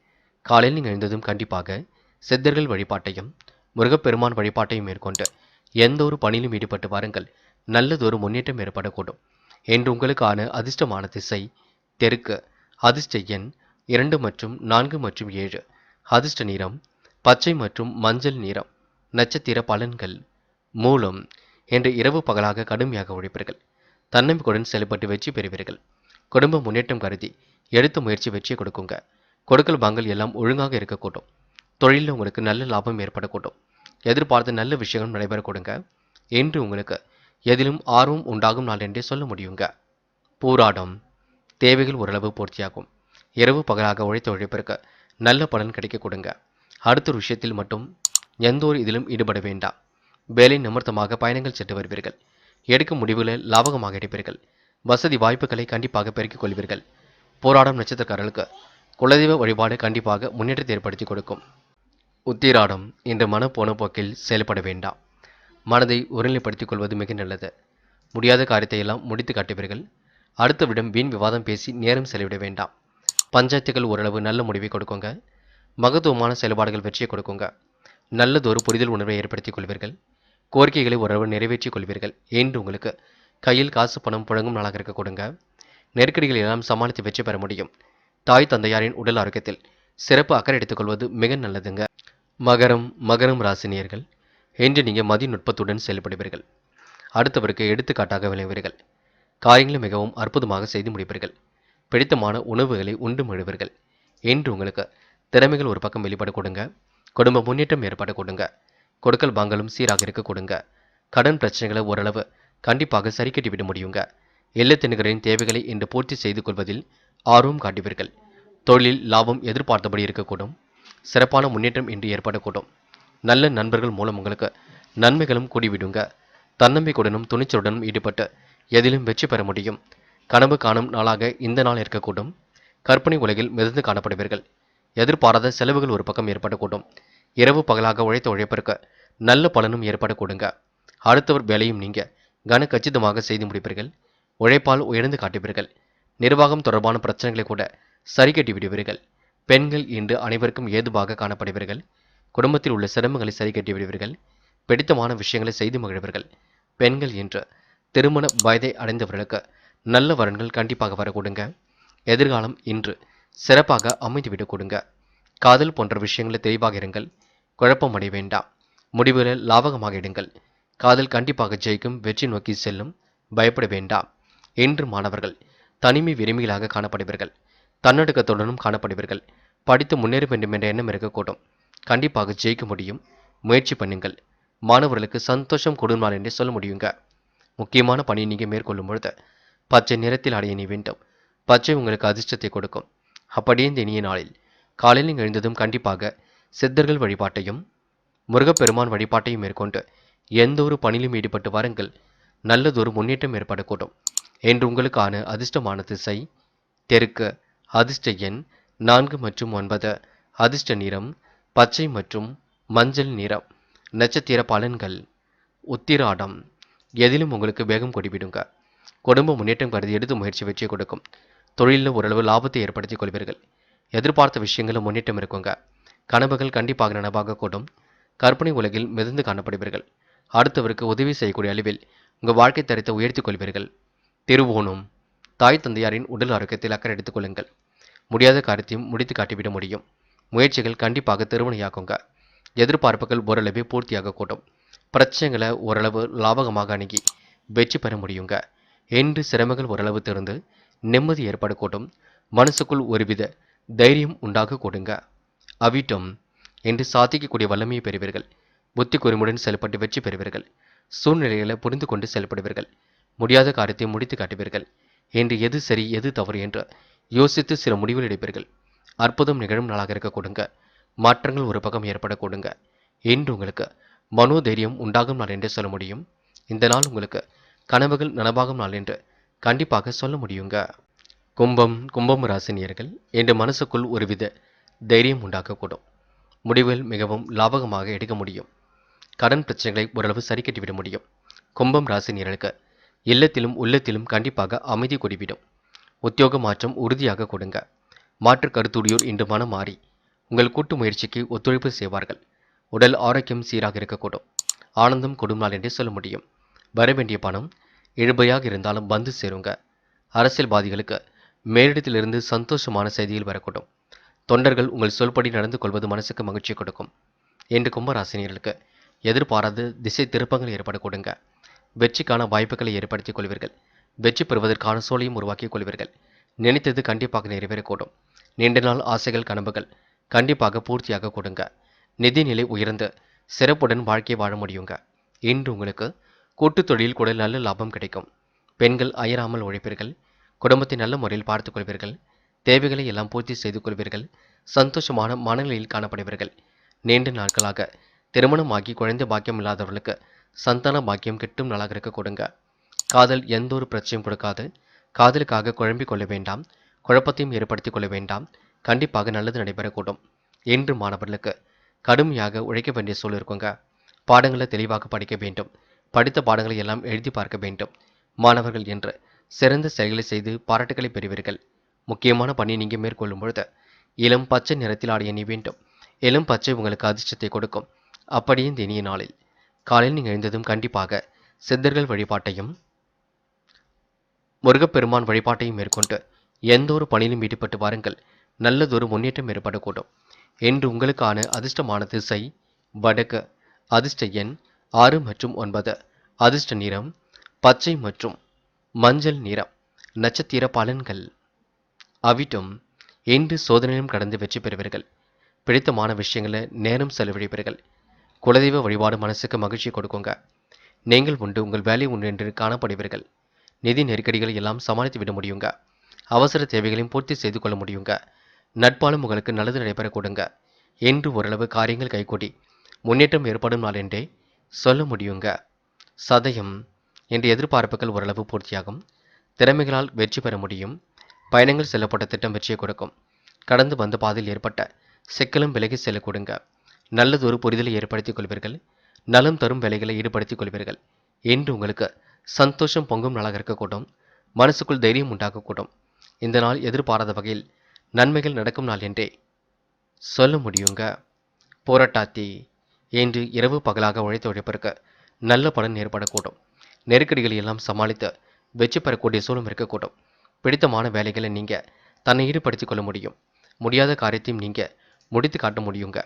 காலையில் நீங்கள் எழுந்ததும் கண்டிப்பாக சித்தர்கள் வழிபாட்டையும் முருகப்பெருமான் வழிபாட்டையும் மேற்கொண்டு எந்த ஒரு பணியிலும் ஈடுபட்டு வாருங்கள். நல்லதொரு முன்னேற்றம் ஏற்படக்கூடும். என்று உங்களுக்கான அதிர்ஷ்டமான திசை தெற்கு. அதிர்ஷ்ட எண் 2 மற்றும் 4 மற்றும் 7. அதிர்ஷ்ட நிறம் பச்சை மற்றும் மஞ்சள் நிறம். நட்சத்திர பலன்கள். மூலம். என்று இரவு பகலாக கடுமையாக உழைப்பீர்கள். தன்னம்பிக்கையுடன் செயல்பட்டு வெற்றி பெறுவீர்கள். குடும்ப முன்னேற்றம் கருதி எடுத்த முயற்சி வெற்றியை கொடுக்குங்க. கொடுக்கல் வாங்கல் எல்லாம் ஒழுங்காக இருக்கக்கூடும். தொழிலில் உங்களுக்கு நல்ல லாபம் ஏற்படக்கூடும். எதிர்பார்த்த நல்ல விஷயங்களும் நடைபெற கொடுங்க. என்று உங்களுக்கு எதிலும் ஆர்வம் உண்டாகும் நாள் என்றே சொல்ல முடியுங்க. பூராடம். தேவைகள் ஓரளவு பூர்த்தியாகும். இரவு பகலாக உழைத்த உழைப்பிற்கு நல்ல பலன் கிடைக்க கொடுங்க. அடுத்த ஒரு விஷயத்தில் மட்டும் எந்த ஒரு இதிலும் ஈடுபட வேண்டாம். வேலை நிமித்தமாக பயணங்கள் சென்று வருவீர்கள். எடுக்கும் முடிவுகளை லாபகமாக எடுப்பீர்கள். வசதி வாய்ப்புகளை கண்டிப்பாக பெருக்கிக் கொள்வீர்கள். போராடும் நட்சத்திரக்காரர்களுக்கு குலதெய்வ வழிபாடு கண்டிப்பாக முன்னேற்றத்தை ஏற்படுத்தி கொடுக்கும். உத்திராடம் இன்று மன போன போக்கில் செயல்பட வேண்டாம். மனதை ஒருநிலைப்படுத்திக் கொள்வது மிக நல்லது. முடியாத காரியத்தை எல்லாம் முடித்து காட்டுவீர்கள். அடுத்தவிடம் வீண் விவாதம் பேசி நேரம் செலவிட வேண்டாம். பஞ்சாயத்துகள் ஓரளவு நல்ல முடிவை கொடுக்குங்க. மகத்துவமான செயல்பாடுகள் வெற்றியை கொடுக்குங்க. நல்லதொரு புரிதல் உணர்வை ஏற்படுத்திக் கொள்வீர்கள். கோரிக்கைகளை ஓரளவு நிறைவேற்றிக் கொள்வீர்கள் என்று உங்களுக்கு கையில் காசு பணம் புழங்கும் நாளாக இருக்க கொடுங்க. நெருக்கடிகளை எல்லாம் சமாளித்து வெற்றி பெற முடியும். தாய் தந்தையாரின் உடல் ஆரோக்கியத்தில் சிறப்பு அக்கறை எடுத்துக்கொள்வது மிக நல்லதுங்க. மகரம் ராசினியர்கள் இன்று நீங்கள் மதிநுட்பத்துடன் செயல்படுவீர்கள். அடுத்தவருக்கு எடுத்துக்காட்டாக விளைவீர்கள். காரியங்களை மிகவும் அற்புதமாக செய்து முடிப்பீர்கள். பிடித்தமான உணவுகளை உண்டு மழுவீர்கள் என்று உங்களுக்கு திறமைகள் ஒரு பக்கம் வெளிப்பட கொடுங்க. குடும்ப முன்னேற்றம் ஏற்பட கொடுங்க. கொடுக்கல் வாங்கலும் சீராக இருக்க கொடுங்க. கடன் பிரச்சனைகளை ஓரளவு கண்டிப்பாக சரி கட்டிவிட முடியுங்க. இல்லத்தினர்களின் தேவைகளை இன்று பூர்த்தி செய்து கொள்வதில் ஆர்வம் காட்டுவீர்கள். தொழிலில் லாபம் எதிர்பார்த்தபடி இருக்கக்கூடும். சிறப்பான முன்னேற்றம் இன்று ஏற்படக்கூடும். நல்ல நண்பர்கள் மூலம் உங்களுக்கு நன்மைகளும் கூடிவிடுங்க. தன்னம்பிக்கையுடனும் துணிச்சலுடனும் ஈடுபட்டு எதிலும் வெற்றி பெற முடியும். கனவு காணும் நாளாக இந்த நாள் இருக்கக்கூடும். கற்பனை உலகில் மிதந்து காணப்படுவீர்கள். எதிர்பாராத செலவுகள் ஒரு பக்கம் ஏற்படக்கூடும். இரவு பகலாக உழைத்த உழைப்பிற்கு நல்ல பலனும் ஏற்படக்கூடுங்க. அடுத்தவர் வேலையும் நீங்க கனக்கச்சிதமாக செய்து முடிப்பீர்கள். உழைப்பால் உயர்ந்து காட்டுவீர்கள். நிர்வாகம் தொடர்பான பிரச்சனைகளை கூட சரி கட்டி விடுவீர்கள். பெண்கள் இன்று அனைவருக்கும் ஏதுவாக காணப்படுவீர்கள். குடும்பத்தில் உள்ள சிரமங்களை சரி கட்டி விடுவீர்கள். பிடித்தமான விஷயங்களை செய்து மகிழ்வீர்கள். பெண்கள் இன்று திருமண வயதை அடைந்தவர்களுக்கு நல்ல வரன்கள் கண்டிப்பாக வர கொடுங்க. எதிர்காலம் இன்று சிறப்பாக அமைந்துவிடக் கொடுங்க. காதல் போன்ற விஷயங்களை தெளிவாக இருங்கள். குழப்பம் அடைய வேண்டாம். முடிவுகளை லாபகமாக எடுங்கள். காதல் கண்டிப்பாக ஜெயிக்கும். வெற்றி நோக்கி செல்லும். பயப்பட வேண்டாம். இன்று மாணவர்கள் தனிமை விரும்பிகளாக காணப்படுவீர்கள். தன்னடக்கத்துடனும் காணப்படுவீர்கள். படித்து முன்னேற வேண்டும் என்ற எண்ணம் இருக்கக்கூடும். கண்டிப்பாக ஜெயிக்க முடியும். முயற்சி பண்ணுங்கள். மாணவர்களுக்கு சந்தோஷம் கொடுங்கள் என்றே சொல்ல முடியுங்க. முக்கியமான பணியை நீங்கள் மேற்கொள்ளும் பொழுது பச்சை நிறத்தில் அடைய நீ வேண்டும். பச்சை உங்களுக்கு அதிர்ஷ்டத்தை கொடுக்கும். அப்படியே இந்த இனிய நாளில் காலையில் நீங்கள் எழுந்ததும் கண்டிப்பாக சித்தர்கள் வழிபாட்டையும் முருகப்பெருமான் வழிபாட்டையும் மேற்கொண்டு எந்த ஒரு பணியிலும் ஈடுபட்டு வாருங்கள். நல்லதொரு முன்னேற்றம் ஏற்படக்கூடும். என்று உங்களுக்கான அதிர்ஷ்டமான திசை தெற்கு. அதிர்ஷ்ட எண் 4 மற்றும் 9. அதிர்ஷ்ட நிறம் பச்சை மற்றும் மஞ்சள் நிறம். நட்சத்திர பலன்கள். உத்திராடம் எதிலும் உங்களுக்கு வேகம் கொடிவிடுங்க. குடும்ப முன்னேற்றம் கருதி எடுத்து முயற்சி வெற்றி கொடுக்கும். தொழிலில் ஓரளவு லாபத்தை ஏற்படுத்திக் கொள்வீர்கள். எதிர்பார்த்த விஷயங்களும் முன்னேற்றம் இருக்குங்க. கனவுகள் கண்டிப்பாக நனவாக கூடும். கற்பனை உலகில் மிதந்து காணப்படுவீர்கள். அடுத்தவருக்கு உதவி செய்யக்கூடிய அளவில் உங்கள் வாழ்க்கை தரத்தை உயர்த்திக் கொள்வீர்கள். திருவோணம் தாய் தந்தையாரின் உடல் ஆரோக்கியத்தில் அக்கறை எடுத்துக் கொள்ளுங்கள். முடியாத காரியத்தையும் முடித்து காட்டிவிட முடியும். முயற்சிகள் கண்டிப்பாக திருமணையாக்குங்க. எதிர்பார்ப்புகள் ஓரளவே பூர்த்தியாக கூடும். பிரச்சனைகளை ஓரளவு லாபகமாக அணுகி வெற்றி பெற முடியுங்க. என்று சிரமங்கள் ஓரளவு திறந்து நிம்மதி ஏற்படக்கூடும். மனசுக்குள் ஒருவித தைரியம் உண்டாக கூடுங்க. அவிட்டம் என்று சாதிக்கக்கூடிய வல்லமையை பெறுவீர்கள். புத்தி கூர்மையுடன் செயல்பட்டு வெற்றி பெறுவீர்கள். சூழ்நிலைகளை புரிந்து கொண்டு செயல்படுவீர்கள். முடியாத காரியத்தை முடித்து காட்டுவீர்கள். என்று எது சரி எது தவறு என்று யோசித்து சில முடிவுகள் எடுப்பீர்கள். அற்புதம் நிகழும் நாளாக இருக்க கொடுங்க. மாற்றங்கள் ஒரு பக்கம் ஏற்பட கொடுங்க. என்று உங்களுக்கு மனோதைரியம் உண்டாகும் நாள் என்று சொல்ல முடியும். இந்த நாள் உங்களுக்கு கனவுகள் நனவாகும் நாள் என்று கண்டிப்பாக சொல்ல முடியுங்க. கும்பம் ராசினியர்கள் என்று மனசுக்குள் ஒருவித தைரியம் உண்டாக்கக்கூடும். முடிவுகள் மிகவும் லாபகமாக எடுக்க முடியும். கடன் பிரச்சனைகளை ஓரளவு சரி கட்டிவிட முடியும். கும்பம் ராசினியர்களுக்கு இல்லத்திலும் உள்ளத்திலும் கண்டிப்பாக அமைதி கூடிவிடும். உத்தியோக மாற்றம் உறுதியாக கொடுங்க. மாற்று கருத்துடையோர் இன்று மனம் மாறி உங்கள் கூட்டு முயற்சிக்கு ஒத்துழைப்பு செய்வார்கள். உடல் ஆரோக்கியம் சீராக இருக்கக்கூடும். ஆனந்தம் கொடும் நாள் என்றே சொல்ல முடியும். வரவேண்டிய பணம் இழுபையாக இருந்தாலும் வந்து சேருங்க. அரசியல்வாதிகளுக்கு மேலிடத்திலிருந்து சந்தோஷமான செய்திகள் வரக்கூடும். தொண்டர்கள் உங்கள் சொல்படி நடந்து கொள்வது மனசுக்கு மகிழ்ச்சி கொடுக்கும். என்று கும்பராசினியர்களுக்கு எதிர்பாராத திசை திருப்பங்கள் ஏற்பட கொடுங்க. வெற்றிக்கான வாய்ப்புகளை ஏற்படுத்திக் கொள்வீர்கள். வெற்றி பெறுவதற்கான சூழலையும் உருவாக்கிக் கொள்வீர்கள். நினைத்தது கண்டிப்பாக நிறைவேறக்கூடும். நீண்ட நாள் ஆசைகள் கனவுகள் கண்டிப்பாக பூர்த்தியாக கொடுங்க. நிதிநிலை உயர்ந்து சிறப்புடன் வாழ்க்கையை வாழ முடியுங்க. இன்று உங்களுக்கு கூட்டுத் தொழில் கூட நல்ல லாபம் கிடைக்கும். பெண்கள் அயராமல் உழைப்பீர்கள். குடும்பத்தை நல்ல முறையில் பார்த்துக் கொள்வீர்கள். தேவைகளை எல்லாம் பூர்த்தி செய்து கொள்வீர்கள். சந்தோஷமான மனநிலையில் காணப்படுவீர்கள். நீண்ட நாட்களாக திருமணமாகி குழந்தை பாக்கியம் இல்லாதவர்களுக்கு சந்தான பாக்கியம் கிட்டும் நாளாக இருக்க கொடுங்க. காதல் எந்த ஒரு பிரச்சனையும் கொடுக்காது. காதலுக்காக குழம்பிக் கொள்ள வேண்டாம். குழப்பத்தையும் ஏற்படுத்திக் கொள்ள வேண்டாம். கண்டிப்பாக நல்லது நடைபெறக்கூடும். இன்று மாணவர்களுக்கு கடுமையாக உழைக்க வேண்டிய சூழல் இருக்குங்க. பாடங்களை தெளிவாக படிக்க வேண்டும். படித்த பாடங்களை எல்லாம் எழுதி பார்க்க வேண்டும். மாணவர்கள் என்று சிறந்த செயல்களை செய்து பாராட்டுகளை பெறுவீர்கள். முக்கியமான பணி நீங்க மேற்கொள்ளும் பொழுது இளம் பச்சை நிறத்தில் ஆடை அணிய வேண்டும். இளம் பச்சை உங்களுக்கு அதிர்ஷ்டத்தை கொடுக்கும். அப்படியே இந்த இனிய நாளில் காலையில் நீங்கள் எழுந்ததும் கண்டிப்பாக சித்தர்கள் வழிபாட்டையும் முருகப்பெருமான் வழிபாட்டையும் மேற்கொண்டு எந்த ஒரு பணியிலும் ஈடுபட்டு வாருங்கள். நல்லதொரு முன்னேற்றம் ஏற்படக்கூடும். என்று உங்களுக்கான அதிர்ஷ்டமான திசை வடக்கு. அதிர்ஷ்ட எண் 6 மற்றும் 9. அதிர்ஷ்ட நிறம் பச்சை மற்றும் மஞ்சள் நிறம். நட்சத்திர பலன்கள். அவிட்டம். இன்று சோதனையும் கடந்து வெற்றி பெறுவீர்கள். பிடித்தமான விஷயங்களை நேரம் செலவழிப்பீர்கள். குலதெய்வ வழிபாடு மனசுக்கு மகிழ்ச்சி கொடுக்குங்க. நீங்கள் உண்டு உங்கள் வேலை உண்டு என்று காணப்படுவீர்கள். நிதி நெருக்கடிகளை எல்லாம் சமாளித்து விட முடியுங்க. அவசர தேவைகளையும் பூர்த்தி செய்து கொள்ள முடியுங்க. நட்பாலும் உங்களுக்கு நல்லது நடைபெற கொடுங்க. என்று ஓரளவு காரியங்கள் கைகூடி முன்னேற்றம் ஏற்படும் நாள் என்றே சொல்ல முடியுங்க. சதயம். என்று எதிர்பார்ப்புகள் ஓரளவு பூர்த்தியாகும். திறமைகளால் வெற்றி பெற முடியும். பயணங்கள் செல்லப்பட்ட திட்டம் வெற்றியை கொடுக்கும். கடந்து வந்த பாதையில் ஏற்பட்ட சிக்கலும் விலகி செல்ல கொடுங்க. நல்லதொரு புரிதலை ஏற்படுத்திக் கொள்வீர்கள். நலம் தரும் வேலைகளை ஈடுபடுத்திக் கொள்வீர்கள். என்று உங்களுக்கு சந்தோஷம் பொங்கும் நாளாக இருக்கக்கூடும். மனசுக்குள் தைரியம் உண்டாகக்கூடும். இந்த நாள் எதிர்பாராத வகையில் நன்மைகள் நடக்கும் நாள் என்றே சொல்ல முடியுங்க. போராட்டாத்தி. என்று இரவு பகலாக உழைத்த உழைப்பிற்கு நல்ல பலன் ஏற்படக்கூடும். நெருக்கடிகளை எல்லாம் சமாளித்து வெற்றி பெறக்கூடிய சூழலும் இருக்கக்கூடும். பிடித்தமான வேலைகளை நீங்க தன்னை ஈடுபடுத்திக் கொள்ள முடியும். முடியாத காரியத்தையும் நீங்க முடித்து காட்ட முடியுங்க.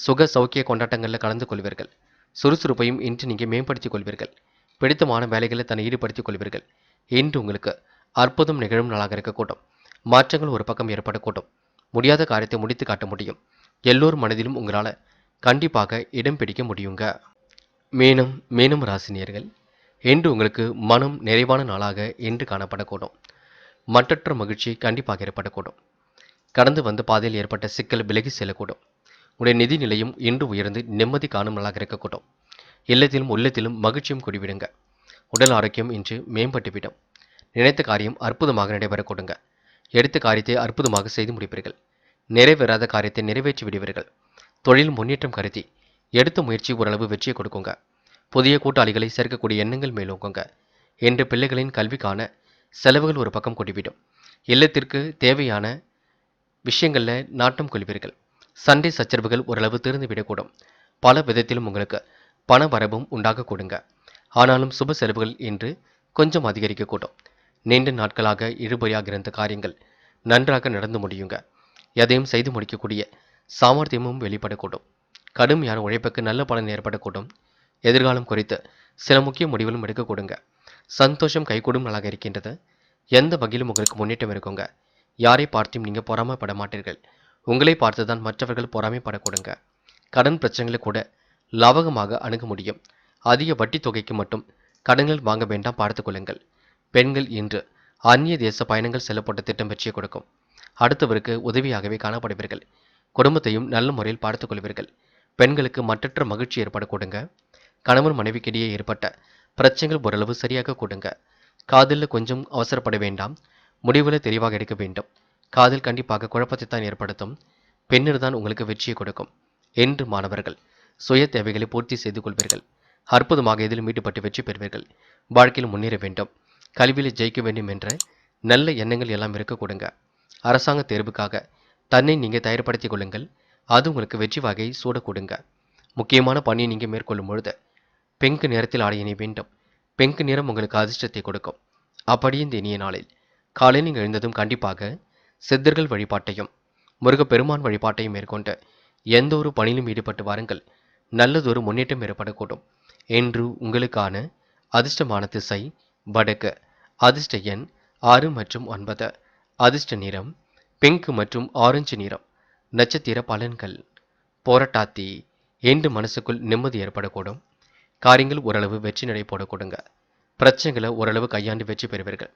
சுக சௌக்கிய கொண்டாட்டங்களில் கலந்து கொள்வீர்கள். சுறுசுறுப்பையும் இன்று நீங்க மேம்படுத்திக் கொள்வீர்கள். பிடித்தமான வேலைகளை தன்னை ஈடுபடுத்திக் கொள்வீர்கள். இன்று உங்களுக்கு அற்புதம் நிகழும் நாளாக இருக்கக்கூடும். மாற்றங்கள் ஒரு பக்கம் ஏற்படக்கூடும். முடியாத காரியத்தை முடித்து காட்ட முடியும். எல்லோர் மனதிலும் உங்களால் கண்டிப்பாக இடம் பிடிக்க முடியுங்க. மீனம் ராசினியர்கள். இன்று உங்களுக்கு மனம் நிறைவான நாளாக இன்று காணப்படக்கூடும். மற்றற்ற மகிழ்ச்சி கண்டிப்பாக ஏற்படக்கூடும். கடந்து வந்த பாதையில் ஏற்பட்ட சிக்கல் விலகி செல்லக்கூடும். உடைய நிதி நிலையும் இன்று உயர்ந்து நிம்மதி காணும் நாளாக இருக்கக்கூடும். இல்லத்திலும் உள்ளத்திலும் மகிழ்ச்சியும் குடிவிடுங்க. உடல் ஆரோக்கியம் இன்று மேம்பட்டுவிடும். நினைத்த காரியம் அற்புதமாக நடைபெறக்கூடுங்க. எடுத்த காரியத்தை அற்புதமாக செய்து முடிப்பீர்கள். நிறைவேறாத காரியத்தை நிறைவேற்றி விடுவீர்கள். தொழில் முன்னேற்றம் கருதி எடுத்த முயற்சி ஓரளவு வெற்றியை கொடுக்குங்க. புதிய கூட்டாளிகளை சேர்க்கக்கூடிய எண்ணங்கள் மேலோங்குங்க. என்று பிள்ளைகளின் கல்விக்கான செலவுகள் ஒரு பக்கம் கொடிவிடும். இல்லத்திற்கு தேவையான விஷயங்களில் நாட்டம் கொள்வீர்கள். சண்டை சச்சரவுகள் ஓரளவு தீர்ந்து விடக்கூடும். பல விதத்திலும் உங்களுக்கு பண வரவும் உண்டாக கொடுங்க. ஆனாலும் சுப செலவுகள் இன்று கொஞ்சம் அதிகரிக்கக்கூடும். நீண்ட நாட்களாக இழுபறியாக இருந்த காரியங்கள் நன்றாக நடந்து முடியுங்க. எதையும் செய்து முடிக்கக்கூடிய சாமர்த்தியமும் வெளிப்படக்கூடும். கடுமையான உழைப்புக்கு நல்ல பலன் ஏற்படக்கூடும். எதிர்காலம் குறித்து சில முக்கிய முடிவுகளும் எடுக்க கொடுங்க. சந்தோஷம் கைகூடும் நாளாக இருக்கின்றது. எந்த வகையிலும் உங்களுக்கு முன்னேற்றம் இருக்குங்க. யாரை பார்த்தும் நீங்கள் பொறாமைப்பட மாட்டீர்கள். உங்களை பார்த்துதான் மற்றவர்கள் பொறாமைப்பட கொடுங்க. கடன் பிரச்சனைகளை கூட லாபகமாக அணுக முடியும். அதிக வட்டி தொகைக்கு மட்டும் கடன்கள் வாங்க வேண்டாம், பார்த்துக் கொள்ளுங்கள். பெண்கள் இன்று அந்நிய தேச பயணங்கள் செல்லப்பட்ட திட்டம் வெற்றியை கொடுக்கும். அடுத்தவருக்கு உதவியாகவே காணப்படுவீர்கள். குடும்பத்தையும் நல்ல முறையில் பார்த்துக் கொள்வீர்கள். பெண்களுக்கு மற்றற்ற மகிழ்ச்சி ஏற்பட கொடுங்க. கணவன் மனைவிக்கிடையே ஏற்பட்ட பிரச்சனைகள் ஓரளவு சரியாக கொடுங்க. காதலில் கொஞ்சம் அவசரப்பட வேண்டாம். முடிவுகளை தெளிவாக எடுக்க வேண்டும். காதல் கண்டிப்பாக குழப்பத்தை தான் ஏற்படுத்தும். பின்னர் தான் உங்களுக்கு வெற்றியை கொடுக்கும். என்று மாணவர்கள் சுய தேவைகளை பூர்த்தி செய்து கொள்வீர்கள். அற்புதமாக இதில் ஈடுபட்டு வெற்றி பெறுவீர்கள். வாழ்க்கையில் முன்னேற வேண்டும், கல்வியில் ஜெயிக்க வேண்டும் என்ற நல்ல எண்ணங்கள் எல்லாம் இருக்க கொடுங்க. அரசாங்க தேர்வுக்காக தன்னை நீங்கள் தயார்படுத்திக் கொள்ளுங்கள். அது உங்களுக்கு வெற்றி வகை சூட கொடுங்க. முக்கியமான பணியை நீங்கள் மேற்கொள்ளும் பொழுது பிங்க் நிறத்தில் ஆடை அணிய வேண்டும். பிங்க் நிறம் உங்களுக்கு அதிர்ஷ்டத்தை கொடுக்கும். அப்படியே இந்த இனிய நாளில் காலையில் நீங்கள் எழுந்ததும் கண்டிப்பாக சித்தர்கள் வழிபாட்டையும் முருகப்பெருமான் வழிபாட்டையும் மேற்கொண்டு எந்த ஒரு பணியிலும் ஈடுபட்டு வாருங்கள். நல்லதொரு முன்னேற்றம் ஏற்படக்கூடும். என்று உங்களுக்கான அதிர்ஷ்டமான திசை வடக்கு. அதிர்ஷ்ட எண் 6 மற்றும் 9. அதிர்ஷ்ட நிறம் பிங்க் மற்றும் ஆரஞ்சு நிறம். நட்சத்திர பலன்கள். போராட்டாத்தி. என்று மனசுக்குள் நிம்மதி ஏற்படக்கூடும். காரியங்கள் ஓரளவு வெற்றி நடை போடக்கூடுங்க. பிரச்சனைகளை ஓரளவு கையாண்டு வெற்றி பெறுவீர்கள்.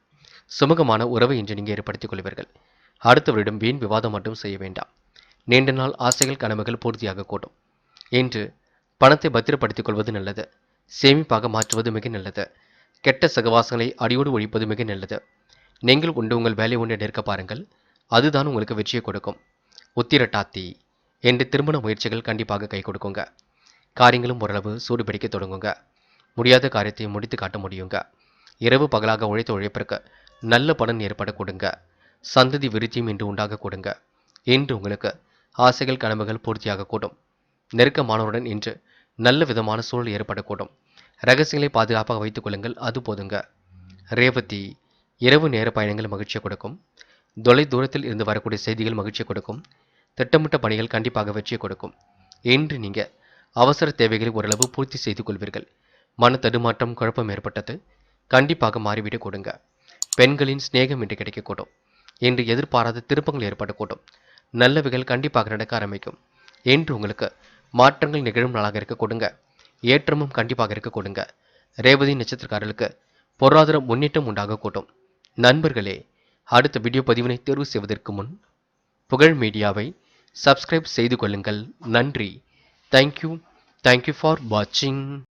சுமூகமான உறவை இன்று நீங்கள் ஏற்படுத்திக் கொள்வீர்கள். அடுத்தவரிடம் வீண் விவாதம் மட்டும் செய்ய வேண்டாம். நீண்ட நாள் ஆசைகள் கனவுகள் பூர்த்தியாக கூடும். இன்று பணத்தை பத்திரப்படுத்திக் கொள்வது நல்லது. சேமிப்பாக மாற்றுவது மிக நல்லது. கெட்ட சகவாசங்களை அடியோடு ஒழிப்பது மிக நல்லது. நீங்கள் உங்கள் வேலை ஒன்றை நிற்க பாருங்கள். அதுதான் உங்களுக்கு வெற்றியை கொடுக்கும். உத்திரட்டாத்தி என்று திருமண முயற்சிகள் கண்டிப்பாக கை கொடுக்குங்க. காரியங்களும் ஓரளவு சூடு பிடிக்க தொடங்குங்க. முடியாத காரியத்தை முடித்து காட்ட முடியுங்க. இரவு பகலாக உழைத்த உழைப்பிற்கு நல்ல பலன் ஏற்பட கொடுங்க. சந்ததி விருத்தியும் இன்று உண்டாக கொடுங்க. இன்று உங்களுக்கு ஆசைகள் கனவுகள் பூர்த்தியாக கூடும். நெருக்கமானவருடன் இன்று நல்ல விதமான சூழல் ஏற்படக்கூடும். ரகசியங்களை பாதுகாப்பாக வைத்துக் கொள்ளுங்கள், அது போதுங்க. ரேவதி இரவு நேர பயணங்கள் மகிழ்ச்சியை கொடுக்கும். தொலை தூரத்தில் இருந்து வரக்கூடிய செய்திகள் மகிழ்ச்சியை கொடுக்கும். திட்டமிட்ட பணிகள் கண்டிப்பாக வெற்றியை கொடுக்கும். இன்று நீங்க அவசர தேவைகளை ஓரளவு பூர்த்தி செய்து கொள்வீர்கள். மன தடுமாற்றம் குழப்பம் ஏற்பட்டது கண்டிப்பாக மாறிவிடக் கொடுங்க. பெண்களின் சிநேகம் இன்று கிடைக்கக்கூடும். இன்று எதிர்பாராத திருப்பங்கள் ஏற்படக்கூடும். நல்லவைகள் கண்டிப்பாக நடக்க ஆரம்பிக்கும். இன்று உங்களுக்கு மாற்றங்கள் நிகழும் நாளாக இருக்க கொடுங்க. ஏற்றமும் கண்டிப்பாக இருக்க கொடுங்க. ரேவதி நட்சத்திரக்காரர்களுக்கு பொருளாதார முன்னேற்றம் உண்டாக கூட்டும். நண்பர்களே, அடுத்த வீடியோ பதிவினை தேர்வு செய்வதற்கு முன் புகழ் மீடியாவை சப்ஸ்கிரைப் செய்து கொள்ளுங்கள். நன்றி. தேங்க்யூ ஃபார் வாட்சிங்.